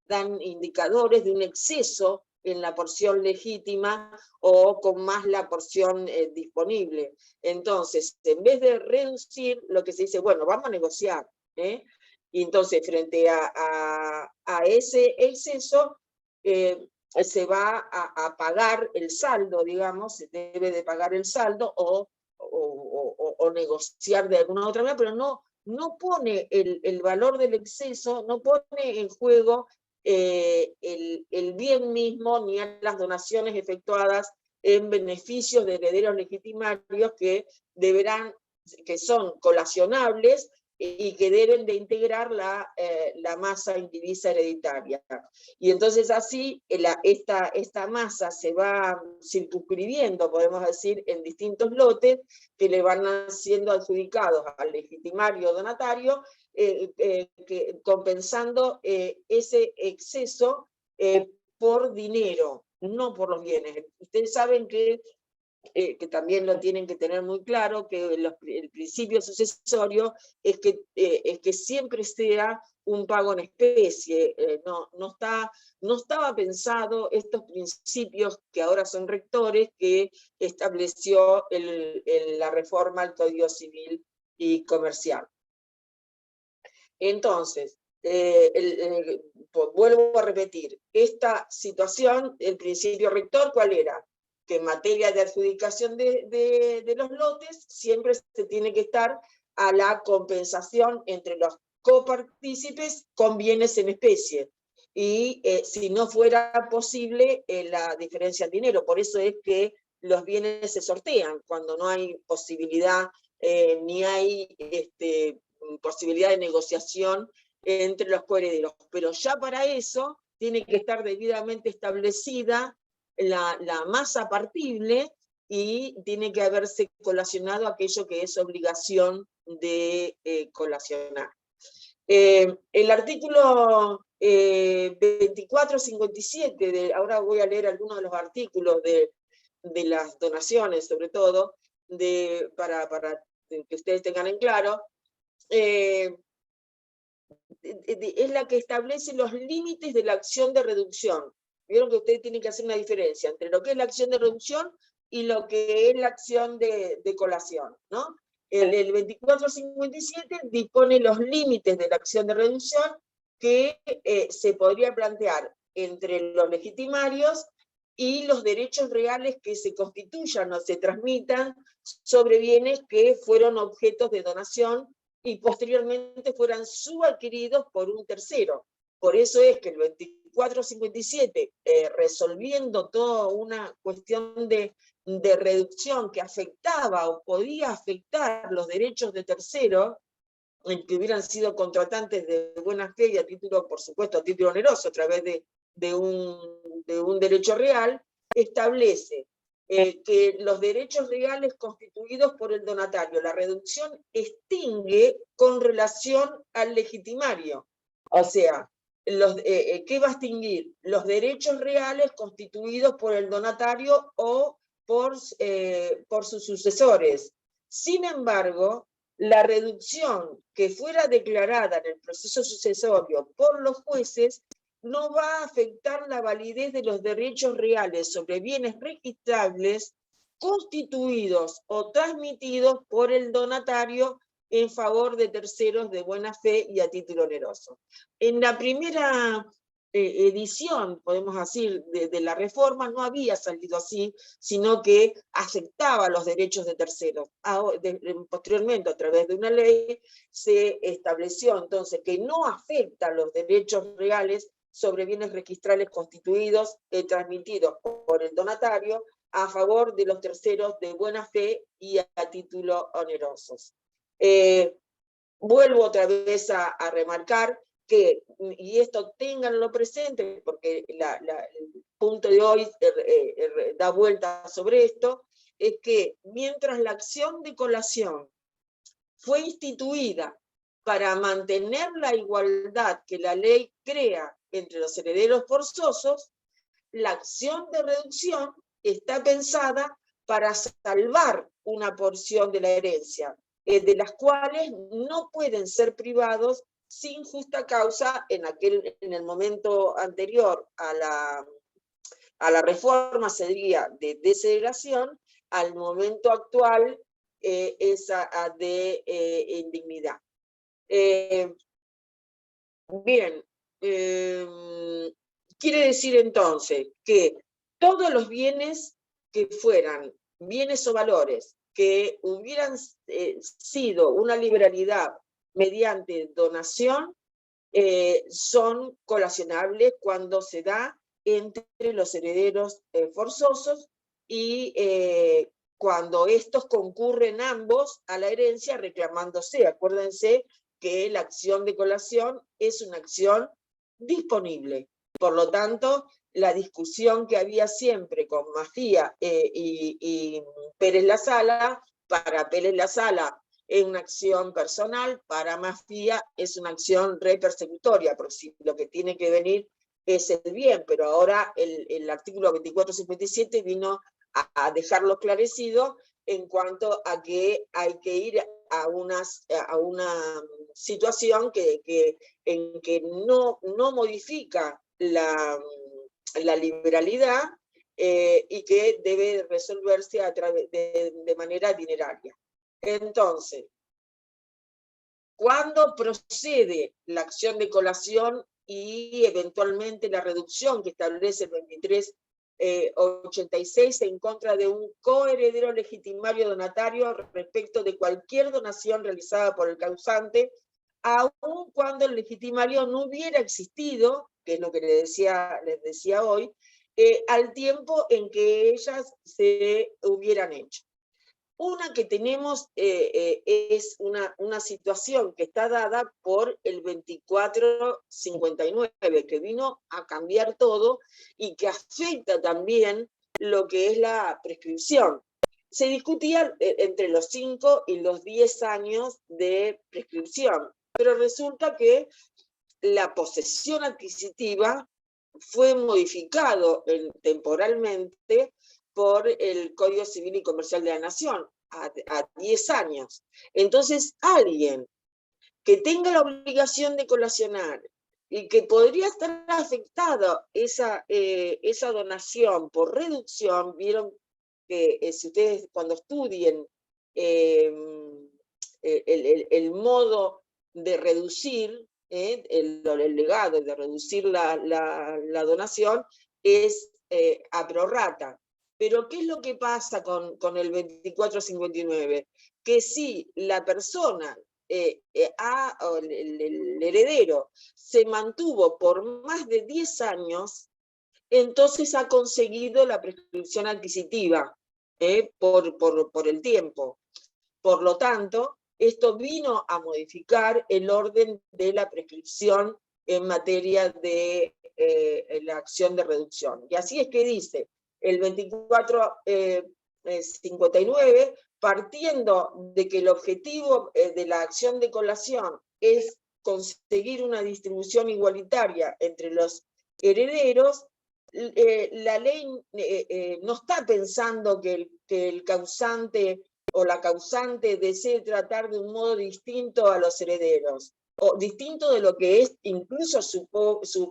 dan indicadores de un exceso en la porción legítima o con más la porción disponible. Entonces, en vez de reducir, lo que se dice, bueno, vamos a negociar, y entonces frente a ese exceso se va a pagar el saldo, digamos, se debe de pagar el saldo o negociar de alguna otra manera, pero no pone el valor del exceso, no pone en juego el bien mismo ni a las donaciones efectuadas en beneficio de herederos legitimarios que son colacionables y que deben de integrar la masa indivisa hereditaria. Y entonces así esta masa se va circunscribiendo, podemos decir, en distintos lotes que le van siendo adjudicados al legitimario donatario, compensando ese exceso por dinero, no por los bienes. Ustedes saben que que también lo tienen que tener muy claro, que el principio sucesorio es que siempre sea un pago en especie. No estaba pensado estos principios que ahora son rectores que estableció la reforma al Código Civil y Comercial. Entonces, vuelvo a repetir, esta situación, el principio rector, ¿cuál era? Que en materia de adjudicación de los lotes siempre se tiene que estar a la compensación entre los copartícipes con bienes en especie. Y si no fuera posible, la diferencia en dinero. Por eso es que los bienes se sortean, cuando no hay posibilidad, ni hay posibilidad de negociación entre los coherederos. Pero ya para eso tiene que estar debidamente establecida la masa partible y tiene que haberse colacionado aquello que es obligación de colacionar. El artículo 2457, ahora voy a leer algunos de los artículos de las donaciones, sobre todo, para que ustedes tengan en claro, es la que establece los límites de la acción de reducción. Vieron que ustedes tienen que hacer una diferencia entre lo que es la acción de reducción y lo que es la acción de colación, ¿no? El 2457 dispone los límites de la acción de reducción que se podría plantear entre los legitimarios y los derechos reales que se constituyan o se transmitan sobre bienes que fueron objetos de donación y posteriormente fueran subadquiridos por un tercero. Por eso es que el 2457, resolviendo toda una cuestión de reducción que afectaba o podía afectar los derechos de terceros, que hubieran sido contratantes de buena fe y a título, por supuesto, a título oneroso, a través de un derecho real, establece que los derechos reales constituidos por el donatario, la reducción extingue con relación al legitimario. O sea, ¿qué va a extinguir? Los derechos reales constituidos por el donatario o por sus sucesores. Sin embargo, la reducción que fuera declarada en el proceso sucesorio por los jueces no va a afectar la validez de los derechos reales sobre bienes registrables constituidos o transmitidos por el donatario en favor de terceros de buena fe y a título oneroso. En la primera edición, podemos decir, de la reforma no había salido así, sino que afectaba los derechos de terceros. Posteriormente, a través de una ley, se estableció entonces que no afecta los derechos reales sobre bienes registrales constituidos, transmitidos por el donatario a favor de los terceros de buena fe y a título onerosos. Vuelvo otra vez a remarcar que, y esto ténganlo presente, porque el punto de hoy da vuelta sobre esto, es que mientras la acción de colación fue instituida para mantener la igualdad que la ley crea entre los herederos forzosos, la acción de reducción está pensada para salvar una porción de la herencia, de las cuales no pueden ser privados sin justa causa en el momento anterior a la reforma, sería de desheredación, al momento actual esa de indignidad. Bien, quiere decir entonces que todos los bienes que fueran bienes o valores que hubieran sido una liberalidad mediante donación, son colacionables cuando se da entre los herederos forzosos y cuando estos concurren ambos a la herencia reclamándose. Acuérdense que la acción de colación es una acción disponible. Por lo tanto, la discusión que había siempre con Mafía y Pérez La Sala, para Pérez La Sala es una acción personal, para Mafía es una acción repersecutoria, porque si lo que tiene que venir es el bien, pero ahora el artículo 2457 vino a dejarlo esclarecido en cuanto a que hay que ir a una situación en que no modifica la liberalidad y que debe resolverse de manera dineraria. Entonces, cuando procede la acción de colación y eventualmente la reducción que establece el 2386 en contra de un coheredero legitimario donatario respecto de cualquier donación realizada por el causante, aun cuando el legitimario no hubiera existido, que es lo que les decía hoy, al tiempo en que ellas se hubieran hecho. Una que tenemos es una situación que está dada por el 2459, que vino a cambiar todo y que afecta también lo que es la prescripción. Se discutía entre los 5 y los 10 años de prescripción, pero resulta que la posesión adquisitiva fue modificado temporalmente por el Código Civil y Comercial de la Nación a 10 años. Entonces, alguien que tenga la obligación de colacionar y que podría estar afectado esa donación por reducción, vieron que si ustedes cuando estudien el modo de reducir, el legado de reducir la donación es a prorrata. Pero ¿qué es lo que pasa con el 2459? Que si la persona, el heredero, se mantuvo por más de 10 años, entonces ha conseguido la prescripción adquisitiva por el tiempo. Por lo tanto, esto vino a modificar el orden de la prescripción en materia de la acción de reducción. Y así es que dice el 2459, partiendo de que el objetivo de la acción de colación es conseguir una distribución igualitaria entre los herederos, la ley no está pensando que el causante o la causante desee tratar de un modo distinto a los herederos, o distinto de lo que es incluso su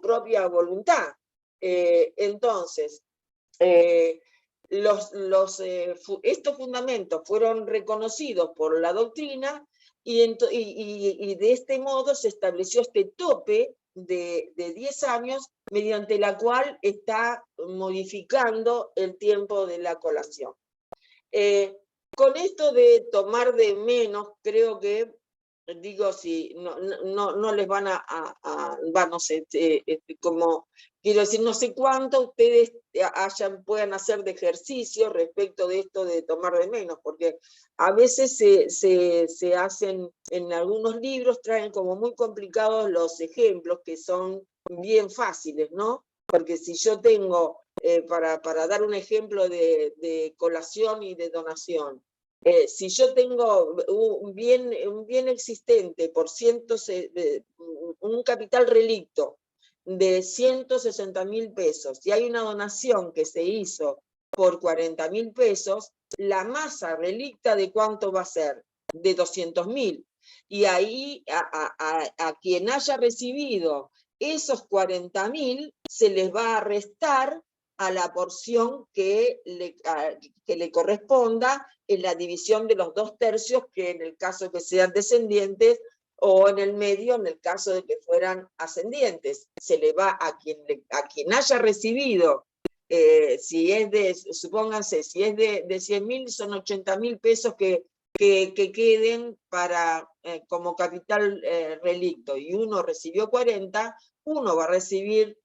propia voluntad. Entonces, estos fundamentos fueron reconocidos por la doctrina y de este modo se estableció este tope de 10 años, mediante la cual está modificando el tiempo de la colación. Con esto de tomar de menos, creo que, digo, si no les van no sé, como, quiero decir, no sé cuánto ustedes puedan hacer de ejercicio respecto de esto de tomar de menos, porque a veces se hacen, en algunos libros traen como muy complicados los ejemplos que son bien fáciles, ¿no? Porque si yo tengo, para dar un ejemplo de colación y de donación, si yo tengo un bien existente por un capital relicto de 160.000 pesos y hay una donación que se hizo por 40.000 pesos, la masa relicta ¿de cuánto va a ser? De 200.000. Y ahí a quien haya recibido esos 40.000 se les va a restar a la porción que le corresponda en la división de los 2/3, que en el caso que sean descendientes, o en el medio en el caso de que fueran ascendientes. Se le va a quien haya recibido, si es supónganse, si es de 100.000, son 80.000 pesos que queden como capital relicto, y uno recibió 40, uno va a recibir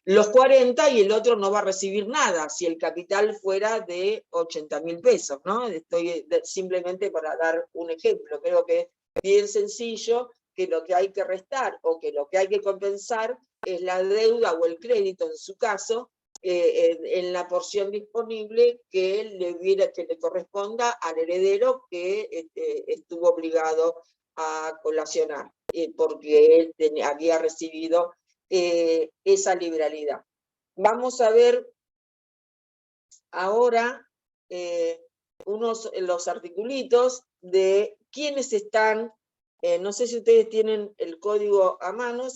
los 40 y el otro no va a recibir nada, si el capital fuera de 80.000 pesos, ¿no? Estoy simplemente para dar un ejemplo. Creo que es bien sencillo que lo que hay que restar o que lo que hay que compensar es la deuda o el crédito, en su caso, en la porción disponible que le corresponda al heredero que estuvo obligado a colacionar, porque él había recibido esa liberalidad. Vamos a ver ahora los articulitos de quiénes están, no sé si ustedes tienen el código a mano,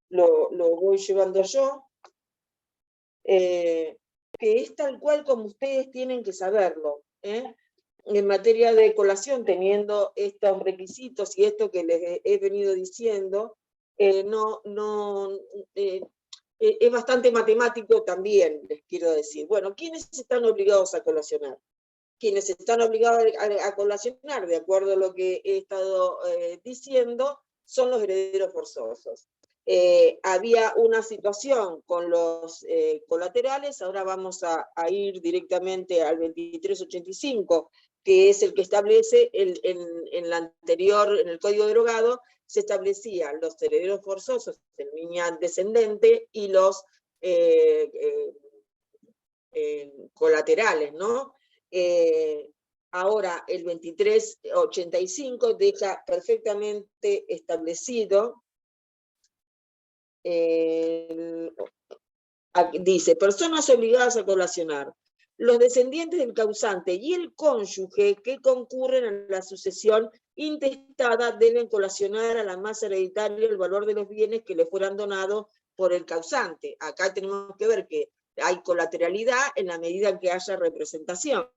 lo voy llevando yo, que es tal cual como ustedes tienen que saberlo, en materia de colación, teniendo estos requisitos y esto que les he venido diciendo, es bastante matemático también, les quiero decir. Bueno, ¿quiénes están obligados a colacionar? Quienes están obligados a colacionar, de acuerdo a lo que he estado diciendo, son los herederos forzosos. Había una situación con los colaterales, ahora vamos a ir directamente al 2385, que es el que establece en el código derogado, se establecían los herederos forzosos en línea descendente y los colaterales, ¿no? Ahora el 2385 deja perfectamente establecido, dice, personas obligadas a colacionar, los descendientes del causante y el cónyuge que concurren a la sucesión intestada deben colacionar a la masa hereditaria el valor de los bienes que le fueran donados por el causante. Acá tenemos que ver que hay colateralidad en la medida en que haya representación.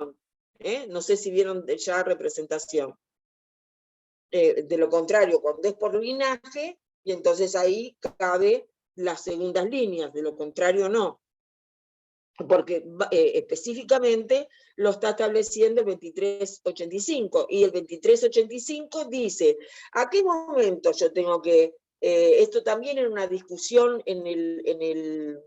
No sé si vieron ya representación. De lo contrario, cuando es por linaje, y entonces ahí cabe las segundas líneas, de lo contrario no. Porque específicamente lo está estableciendo el 2385, y el 2385 dice, ¿a qué momento yo tengo que, esto también era una discusión en el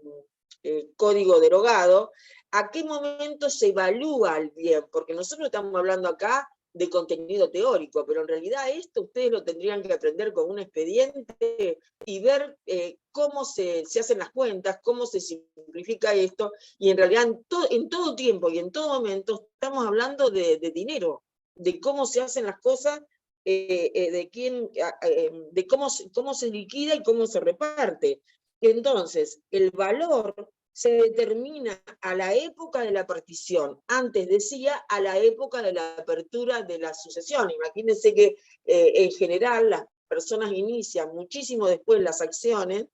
código derogado, ¿a qué momento se evalúa el bien? Porque nosotros estamos hablando acá de contenido teórico, pero en realidad esto ustedes lo tendrían que aprender con un expediente y ver cómo se hacen las cuentas, cómo se simplifica esto, y en realidad en todo tiempo y en todo momento estamos hablando de dinero, de cómo se hacen las cosas, de cómo se liquida y cómo se reparte. Entonces, el valor se determina a la época de la partición. Antes decía a la época de la apertura de la sucesión. Imagínense que en general las personas inician muchísimo después las acciones,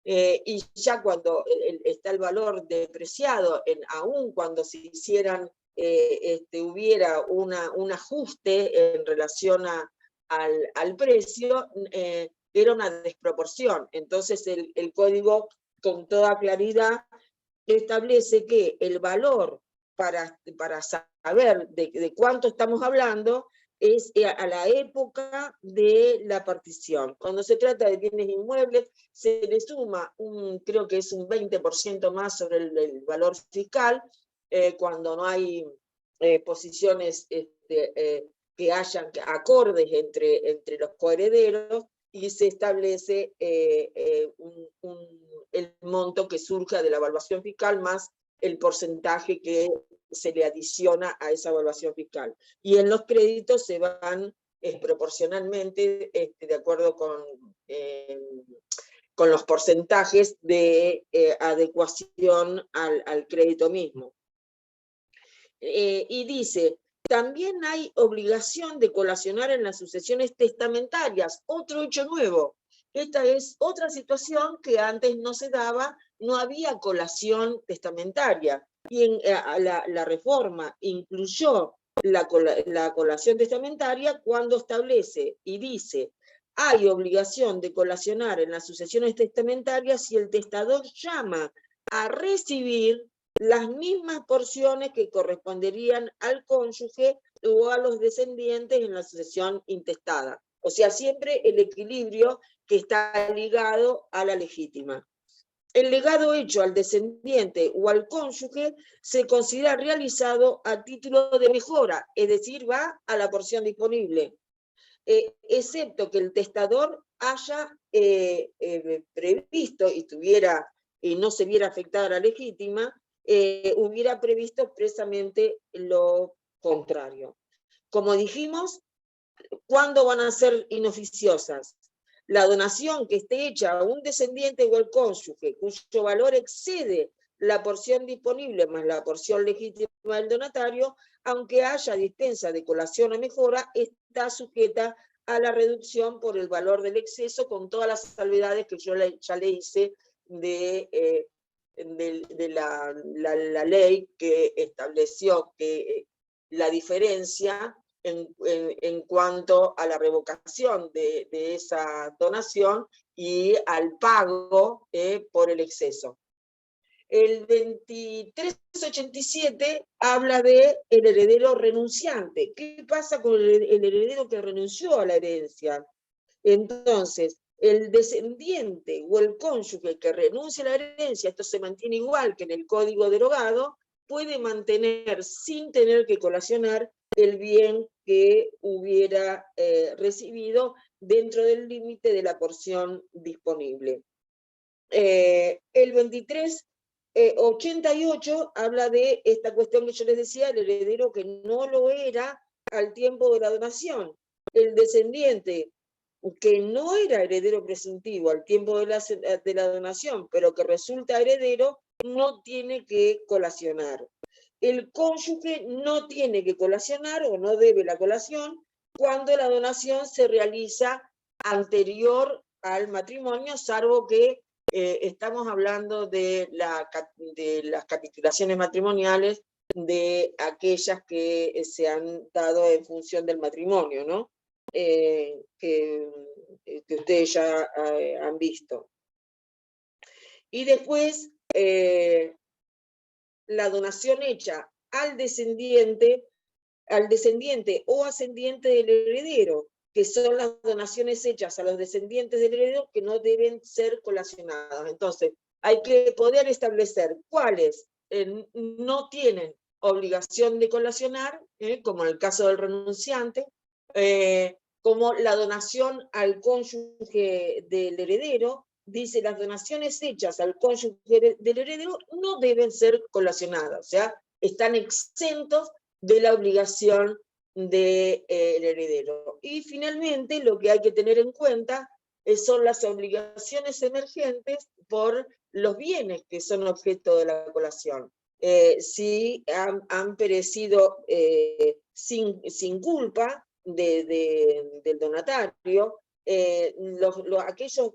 y ya cuando está el valor depreciado, aún cuando se hicieran, hubiera un ajuste en relación al precio, era una desproporción. Entonces el código con toda claridad establece que el valor para saber de cuánto estamos hablando es a la época de la partición. Cuando se trata de bienes inmuebles, se le suma creo que es un 20% más sobre el valor fiscal, cuando no hay posiciones que hayan acordes entre los coherederos, y se establece el monto que surja de la evaluación fiscal más el porcentaje que se le adiciona a esa evaluación fiscal. Y en los créditos se van proporcionalmente, de acuerdo con los porcentajes de adecuación al crédito mismo. Y dice, también hay obligación de colacionar en las sucesiones testamentarias, otro hecho nuevo. Esta es otra situación que antes no se daba, no había colación testamentaria. Y la reforma incluyó la colación testamentaria cuando establece y dice, hay obligación de colacionar en las sucesiones testamentarias si el testador llama a recibir las mismas porciones que corresponderían al cónyuge o a los descendientes en la sucesión intestada. O sea, siempre el equilibrio que está ligado a la legítima. El legado hecho al descendiente o al cónyuge se considera realizado a título de mejora, es decir, va a la porción disponible, excepto que el testador haya previsto y no se viera afectada la legítima, hubiera previsto expresamente lo contrario. Como dijimos, ¿cuándo van a ser inoficiosas? La donación que esté hecha a un descendiente o al cónyuge cuyo valor excede la porción disponible más la porción legítima del donatario, aunque haya dispensa de colación o mejora, está sujeta a la reducción por el valor del exceso, con todas las salvedades que yo ya le hice de la ley que estableció que la diferencia en cuanto a la revocación de esa donación y al pago por el exceso. El 2387 habla de el heredero renunciante. ¿Qué pasa con el heredero que renunció a la herencia? Entonces, el descendiente o el cónyuge que renuncia a la herencia, esto se mantiene igual que en el código derogado, puede mantener sin tener que colacionar el bien que hubiera recibido dentro del límite de la porción disponible. El 2388 habla de esta cuestión que yo les decía, el heredero que no lo era al tiempo de la donación. El descendiente que no era heredero presuntivo al tiempo de la donación, pero que resulta heredero, no tiene que colacionar. El cónyuge no tiene que colacionar o no debe la colación cuando la donación se realiza anterior al matrimonio, salvo que estamos hablando de las capitulaciones matrimoniales de aquellas que se han dado en función del matrimonio, ¿no? Que ustedes ya han visto. Y después, la donación hecha al descendiente o ascendiente del heredero, que son las donaciones hechas a los descendientes del heredero que no deben ser colacionadas. Entonces, hay que poder establecer cuáles no tienen obligación de colacionar, como en el caso del renunciante, como la donación al cónyuge del heredero. Dice, las donaciones hechas al cónyuge del heredero no deben ser colacionadas, o sea, están exentos de la obligación del heredero. Y finalmente, lo que hay que tener en cuenta son las obligaciones emergentes por los bienes que son objeto de la colación. Si han perecido sin culpa del donatario, aquellos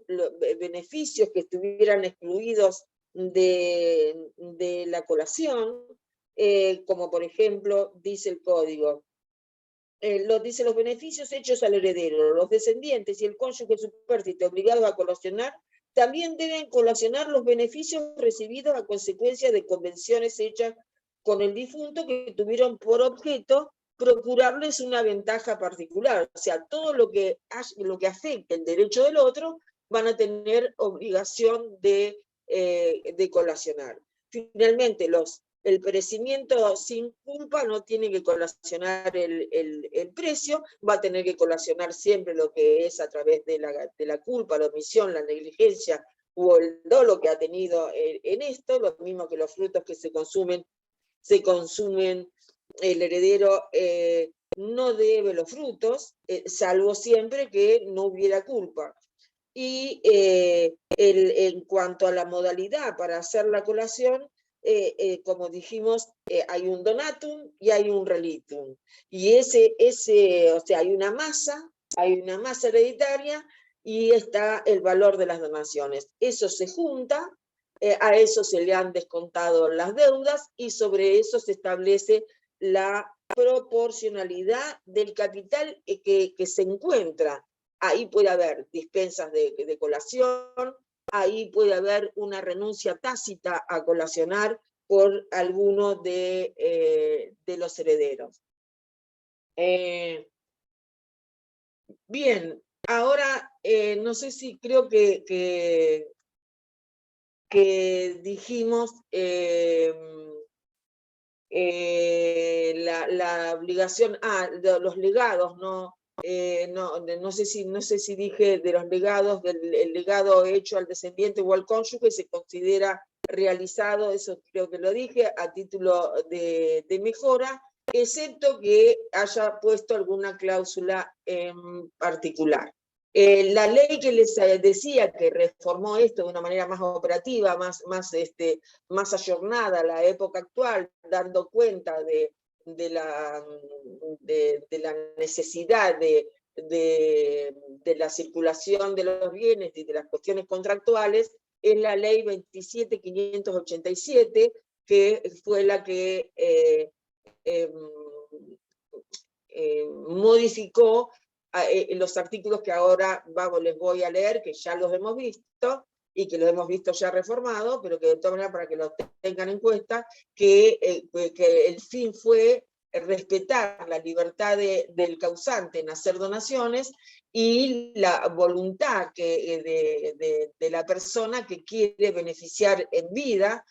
beneficios que estuvieran excluidos de la colación, como por ejemplo, dice el código, dice los beneficios hechos al heredero, los descendientes y el cónyuge supérstite obligados a colacionar, también deben colacionar los beneficios recibidos a consecuencia de convenciones hechas con el difunto que tuvieron por objeto procurarles una ventaja particular. O sea, todo lo que afecte el derecho del otro van a tener obligación de colacionar. Finalmente, el perecimiento sin culpa no tiene que colacionar el precio, va a tener que colacionar siempre lo que es a través de la culpa, la omisión, la negligencia o el dolo que ha tenido en esto, lo mismo que los frutos que se consumen, el heredero no debe los frutos, salvo siempre que no hubiera culpa. Y en cuanto a la modalidad para hacer la colación, como dijimos, hay un donatum y hay un relitum. Y o sea, hay una masa hereditaria y está el valor de las donaciones. Eso se junta, a eso se le han descontado las deudas y sobre eso se establece la proporcionalidad del capital que se encuentra. Ahí puede haber dispensas de colación, ahí puede haber una renuncia tácita a colacionar por alguno de los herederos. Bien, ahora no sé si creo que dijimos la obligación, de los legados, no sé si dije de los legados, el legado hecho al descendiente o al cónyuge se considera realizado, eso creo que lo dije, a título de mejora, excepto que haya puesto alguna cláusula en particular. La ley que les decía que reformó esto de una manera más operativa, más ayornada a la época actual, dando cuenta de la necesidad de la circulación de los bienes y de las cuestiones contractuales, es la ley 27.587, que fue la que modificó los artículos que ahora les voy a leer, que ya los hemos visto, y que los hemos visto ya reformados, pero que de todas maneras para que lo tengan en cuenta, que el fin fue respetar la libertad del causante en hacer donaciones y la voluntad de la persona que quiere beneficiar en vida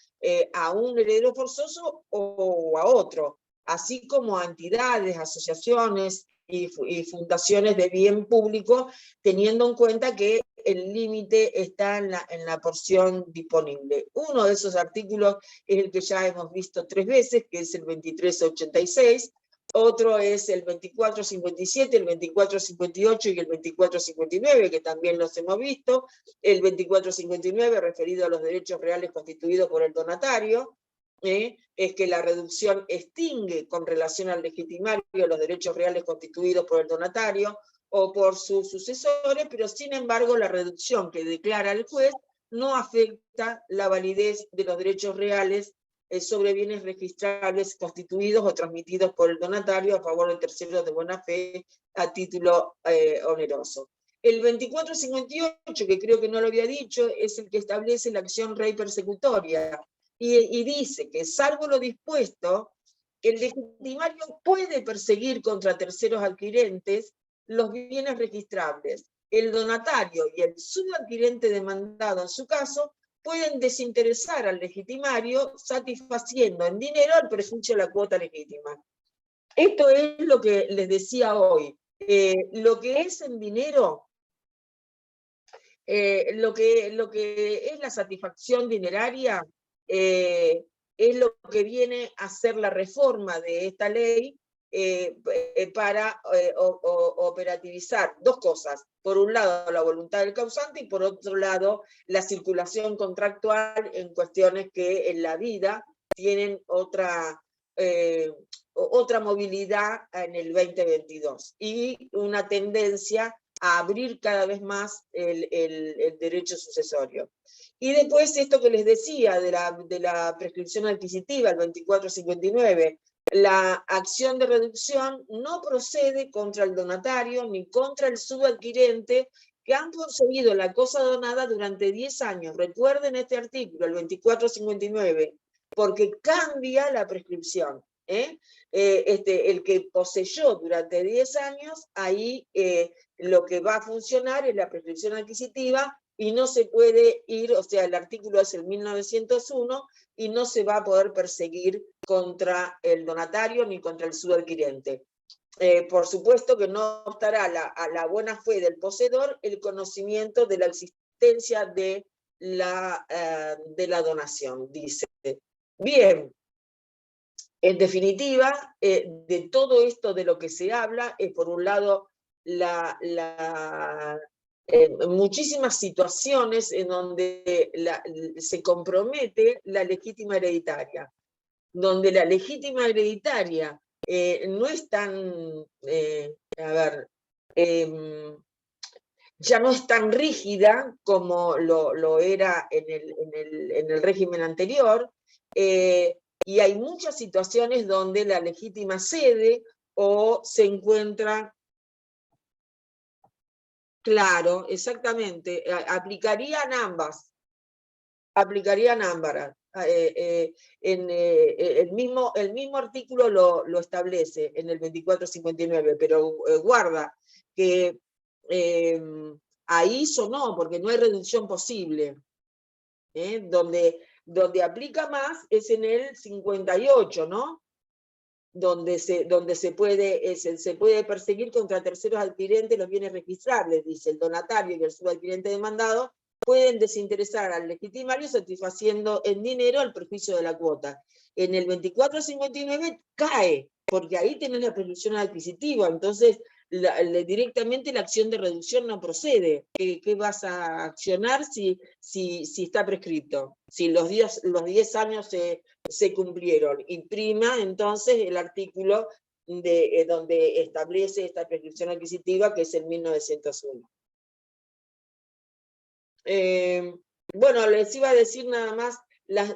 a un heredero forzoso o a otro, así como a entidades, asociaciones y fundaciones de bien público, teniendo en cuenta que el límite está en la porción disponible. Uno de esos artículos es el que ya hemos visto 3 veces, que es el 2386, otro es el 2457, el 2458 y el 2459, que también los hemos visto. El 2459 referido a los derechos reales constituidos por el donatario, es que la reducción extingue con relación al legitimario los derechos reales constituidos por el donatario o por sus sucesores, pero sin embargo la reducción que declara el juez no afecta la validez de los derechos reales sobre bienes registrables constituidos o transmitidos por el donatario a favor de terceros de buena fe a título oneroso. El 2458, que creo que no lo había dicho, es el que establece la acción rey persecutoria, y dice que, salvo lo dispuesto, el legitimario puede perseguir contra terceros adquirentes los bienes registrables. El donatario y el subadquirente demandado, en su caso, pueden desinteresar al legitimario satisfaciendo en dinero el prejuicio de la cuota legítima. Esto es lo que les decía hoy. Lo que es en dinero, lo que es la satisfacción dineraria, es lo que viene a ser la reforma de esta ley para operativizar 2 cosas. Por un lado, la voluntad del causante, y por otro lado, la circulación contractual en cuestiones que en la vida tienen otra movilidad en el 2022, y una tendencia a abrir cada vez más el derecho sucesorio. Y después esto que les decía de la prescripción adquisitiva, el 2459, la acción de reducción no procede contra el donatario ni contra el subadquirente que han conseguido la cosa donada durante 10 años. Recuerden este artículo, el 2459, porque cambia la prescripción. El que poseyó durante 10 años, ahí lo que va a funcionar es la prescripción adquisitiva, y no se puede ir, o sea, el artículo es el 1901, y no se va a poder perseguir contra el donatario ni contra el subadquirente. Por supuesto que no estará a la buena fe del poseedor el conocimiento de la existencia de la donación, dice. Bien, en definitiva, de todo esto de lo que se habla, es por un lado muchísimas situaciones en donde se compromete la legítima hereditaria, donde la legítima hereditaria no es tan, ya no es tan rígida como lo era en el régimen anterior, y hay muchas situaciones donde la legítima cede o se encuentra. Claro, exactamente. Aplicarían ambas. El mismo artículo lo establece en el 2459, pero guarda que ahí no, porque no hay reducción posible. Donde aplica más es en el 58, ¿no? Donde se puede perseguir contra terceros adquirentes los bienes registrables, dice: el donatario y el subadquirente demandado pueden desinteresar al legitimario satisfaciendo en dinero el perjuicio de la cuota. En el 2459 cae, porque ahí tenés la prescripción adquisitiva, entonces directamente la acción de reducción no procede. ¿Qué vas a accionar si está prescrito? Si los 10 años se cumplieron. Imprima entonces el artículo donde establece esta prescripción adquisitiva, que es el 1901. Bueno, les iba a decir nada más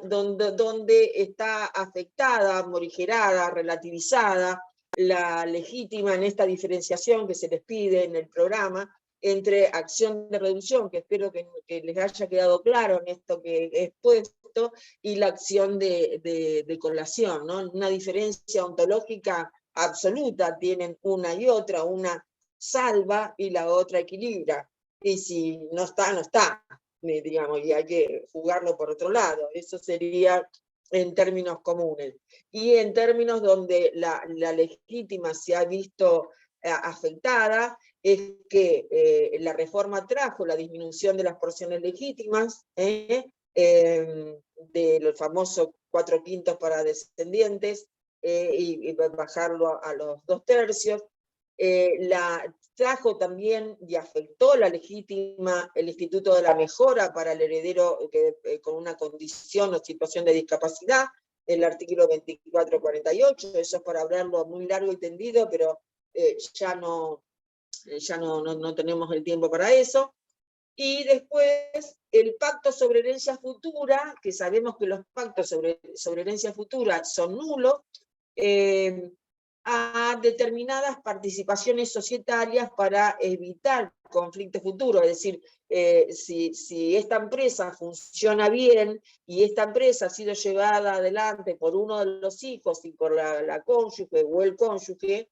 donde está afectada, morigerada, relativizada la legítima en esta diferenciación que se les pide en el programa entre acción de reducción, que espero que les haya quedado claro en esto que he expuesto, y la acción de colación, ¿no? Una diferencia ontológica absoluta tienen una y otra, una salva y la otra equilibra, y si no está, no está, digamos, y hay que jugarlo por otro lado. Eso sería en términos comunes. Y en términos donde la legítima se ha visto afectada, es que la reforma trajo la disminución de las porciones legítimas, del famoso 4/5 para descendientes, y bajarlo a los 2/3. Trajo también y afectó la legítima el Instituto de la Mejora para el heredero con una condición o situación de discapacidad, el artículo 2448, eso es para hablarlo muy largo y tendido, pero ya no tenemos el tiempo para eso. Y después el pacto sobre herencia futura, que sabemos que los pactos sobre herencia futura son nulos, a determinadas participaciones societarias para evitar conflictos futuros. Es decir, si esta empresa funciona bien y esta empresa ha sido llevada adelante por uno de los hijos y por la cónyuge o el cónyuge,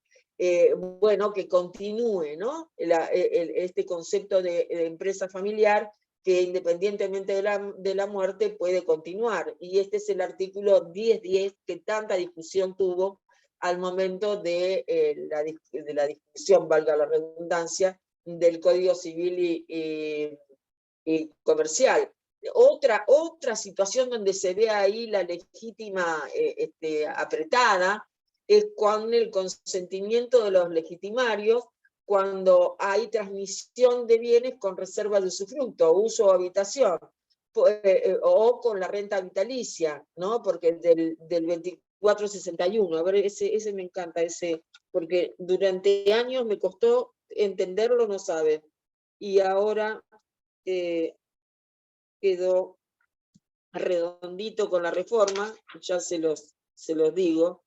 bueno, que continúe, ¿no? Este concepto de empresa familiar, que independientemente de la muerte puede continuar. Y este es el artículo 1010 que tanta discusión tuvo al momento de la discusión, valga la redundancia, del Código Civil y Comercial. Otra situación donde se ve ahí la legítima apretada es con el consentimiento de los legitimarios, cuando hay transmisión de bienes con reserva de usufructo, uso o habitación, o con la renta vitalicia, ¿no? Porque del 2461, a ver, ese me encanta, porque durante años me costó entenderlo, no sabe, y ahora quedó redondito con la reforma, ya se los digo.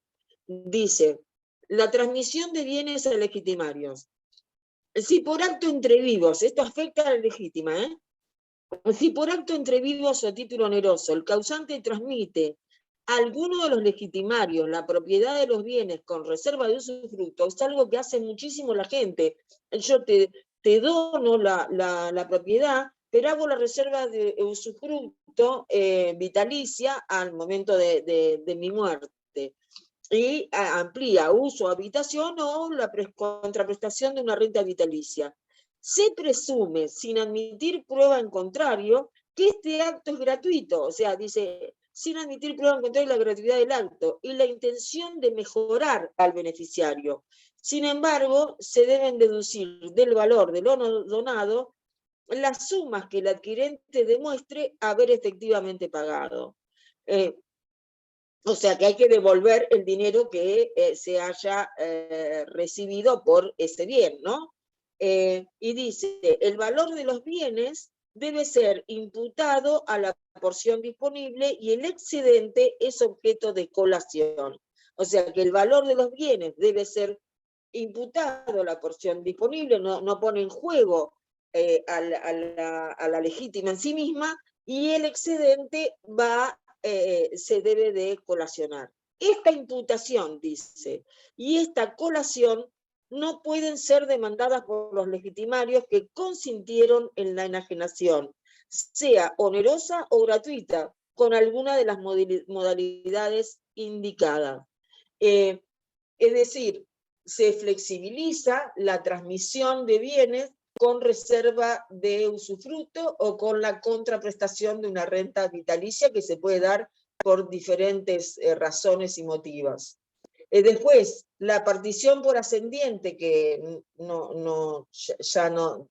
Dice, la transmisión de bienes a legitimarios. Si por acto entre vivos, esto afecta a la legítima, si por acto entre vivos o título oneroso, el causante transmite a alguno de los legitimarios la propiedad de los bienes con reserva de usufructo, es algo que hace muchísimo la gente. Yo te dono la propiedad, pero hago la reserva de usufructo vitalicia al momento de mi muerte. Y amplía uso, habitación o la contraprestación de una renta vitalicia. Se presume, sin admitir prueba en contrario, que este acto es gratuito. O sea, dice, sin admitir prueba en contrario de la gratuidad del acto y la intención de mejorar al beneficiario. Sin embargo, se deben deducir del valor de lo donado las sumas que el adquirente demuestre haber efectivamente pagado. O sea que hay que devolver el dinero que se haya recibido por ese bien, ¿no? Y dice, el valor de los bienes debe ser imputado a la porción disponible y el excedente es objeto de colación. O sea que el valor de los bienes debe ser imputado a la porción disponible, no pone en juego a la legítima en sí misma, y el excedente se debe de colacionar. Esta imputación, dice, y esta colación no pueden ser demandadas por los legitimarios que consintieron en la enajenación, sea onerosa o gratuita, con alguna de las modalidades indicadas. Es decir, se flexibiliza la transmisión de bienes con reserva de usufructo o con la contraprestación de una renta vitalicia que se puede dar por diferentes razones y motivos. Después, La partición por ascendiente, que ya no,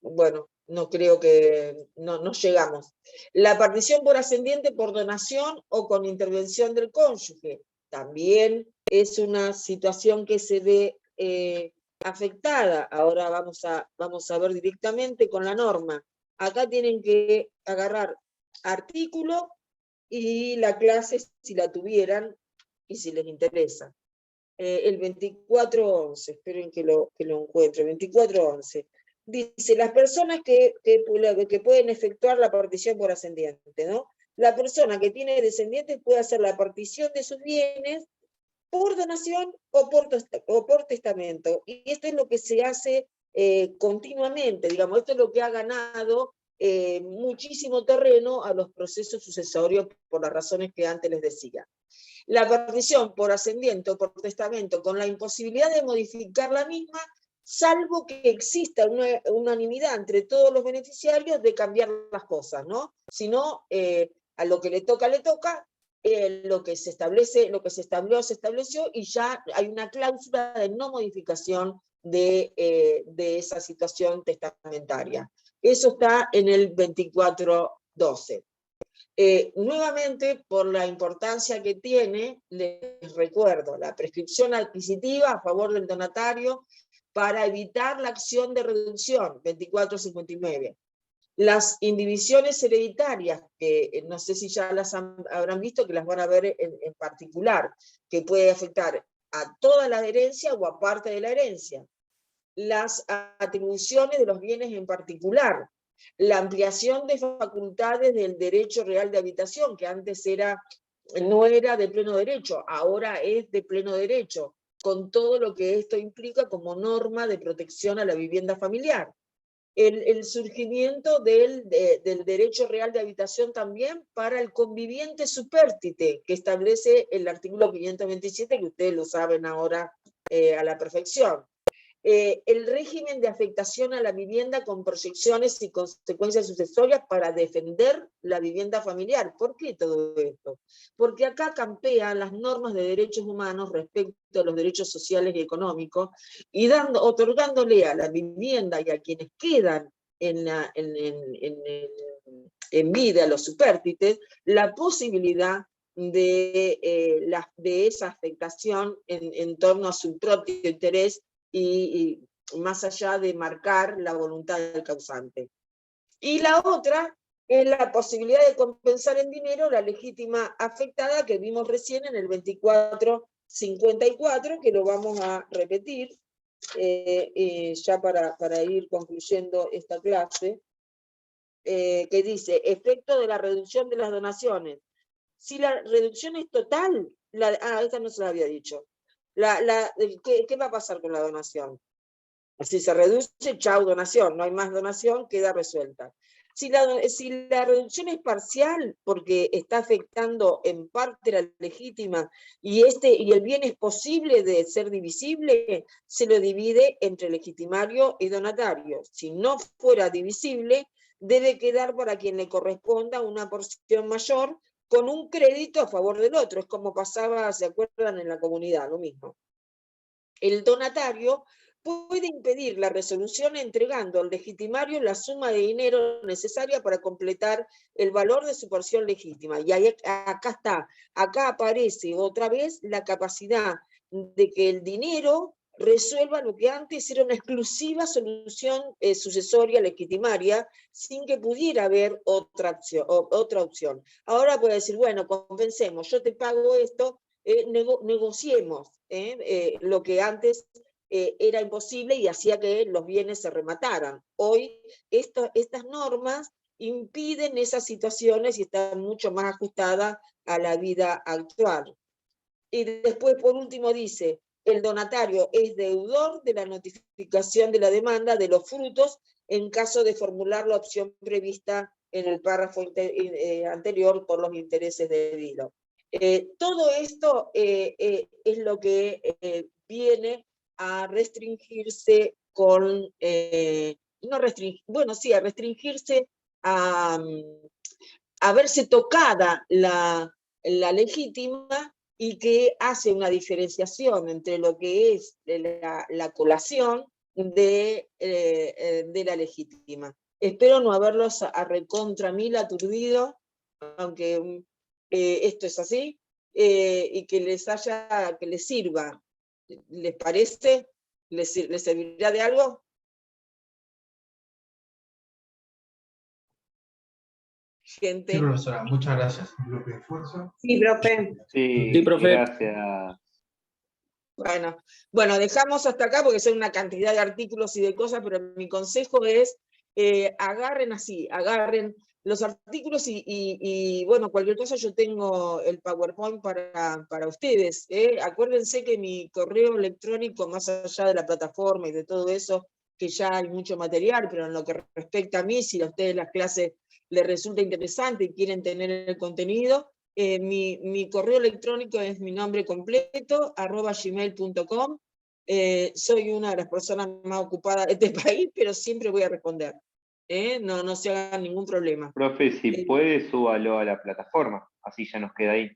bueno, no creo que, no llegamos. La partición por ascendiente por donación o con intervención del cónyuge, también es una situación que se ve afectada. Ahora vamos a ver directamente con la norma. Acá tienen que agarrar artículo y la clase si la tuvieran y si les interesa. El 2411, esperen que lo encuentre, 2411. Dice, las personas que pueden efectuar la partición por ascendiente, ¿no? La persona que tiene descendientes puede hacer la partición de sus bienes por donación o por testamento. Y esto es lo que se hace continuamente, digamos, esto es lo que ha ganado muchísimo terreno a los procesos sucesorios por las razones que antes les decía. La partición por ascendiente o por testamento con la imposibilidad de modificar la misma, salvo que exista una unanimidad entre todos los beneficiarios de cambiar las cosas, ¿no? Si no, a lo que le toca, lo que se estableció y ya hay una cláusula de no modificación de esa situación testamentaria. Eso está en el 2412. Nuevamente, por la importancia que tiene, les recuerdo, la prescripción adquisitiva a favor del donatario para evitar la acción de reducción, 2459. Las indivisiones hereditarias, que no sé si ya las habrán visto, que las van a ver en particular, que puede afectar a toda la herencia o a parte de la herencia. Las atribuciones de los bienes en particular, la ampliación de facultades del derecho real de habitación, que antes no era de pleno derecho, ahora es de pleno derecho, con todo lo que esto implica como norma de protección a la vivienda familiar. El surgimiento del derecho real de habitación también para el conviviente supérstite, que establece el artículo 527, que ustedes lo saben ahora a la perfección. El régimen de afectación a la vivienda con proyecciones y consecuencias sucesorias para defender la vivienda familiar. ¿Por qué todo esto? Porque acá campean las normas de derechos humanos respecto a los derechos sociales y económicos y otorgándole a la vivienda y a quienes quedan en vida, a los supérstites, la posibilidad de esa afectación en torno a su propio interés y más allá de marcar la voluntad del causante. Y la otra es la posibilidad de compensar en dinero la legítima afectada que vimos recién en el 2454, que lo vamos a repetir ya para ir concluyendo esta clase, que dice, efecto de la reducción de las donaciones. Si la reducción es total, esta no se la había dicho. ¿Qué va a pasar con la donación? Si se reduce, chau, donación, no hay más donación, queda resuelta. Si la reducción es parcial, porque está afectando en parte la legítima, y el bien es posible de ser divisible, se lo divide entre legitimario y donatario. Si no fuera divisible, debe quedar para quien le corresponda una porción mayor, con un crédito a favor del otro. Es como pasaba, ¿se acuerdan? En la comunidad, lo mismo. El donatario puede impedir la resolución entregando al legitimario la suma de dinero necesaria para completar el valor de su porción legítima. Y acá aparece otra vez la capacidad de que el dinero resuelva lo que antes era una exclusiva solución sucesoria legitimaria, sin que pudiera haber otra opción. Ahora puede decir, bueno, compensemos, yo te pago esto, negociemos lo que antes era imposible y hacía que los bienes se remataran. Hoy estas normas impiden esas situaciones y están mucho más ajustadas a la vida actual. Y después, por último, dice, el donatario es deudor de la notificación de la demanda de los frutos en caso de formular la opción prevista en el párrafo anterior por los intereses debidos. Todo esto es lo que viene a restringirse a restringirse a verse tocada la legítima y que hace una diferenciación entre lo que es la colación de la legítima. Espero no haberlos a recontra mil aturdido, aunque esto es así, y que les sirva. ¿Les parece? ¿Les servirá de algo? Gente. Sí, profesora, muchas gracias. Sí, profe. Sí, profe. gracias. Bueno, dejamos hasta acá porque son una cantidad de artículos y de cosas, pero mi consejo es agarren los artículos y bueno, cualquier cosa yo tengo el PowerPoint para ustedes. Acuérdense que mi correo electrónico, más allá de la plataforma y de todo eso, que ya hay mucho material, pero en lo que respecta a mí, si a ustedes las clases les resulta interesante y quieren tener el contenido, mi correo electrónico es mi nombre completo, @gmail.com. Soy una de las personas más ocupadas de este país, pero siempre voy a responder. No se hagan ningún problema. Profe, si puede, súbalo a la plataforma, así ya nos queda ahí.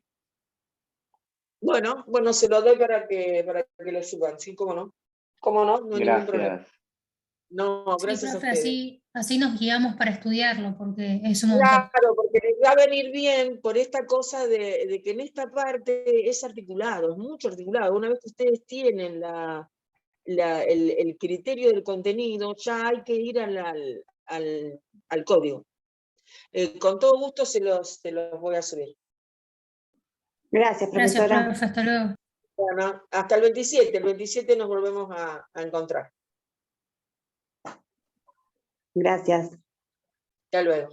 Bueno, se lo doy para que lo suban, ¿sí? ¿Cómo no? ¿Cómo no? No hay ningún problema. Gracias. No, Sí, gracias a profe, ustedes. así nos guiamos para estudiarlo, porque es un montón. Claro, porque les va a venir bien por esta cosa de que en esta parte es articulado, es mucho articulado. Una vez que ustedes tienen el criterio del contenido, ya hay que ir al código. Con todo gusto se los voy a subir. Gracias, Gracias, profesora. profe, hasta luego. Bueno, hasta el 27 nos volvemos a encontrar. Gracias. Hasta luego.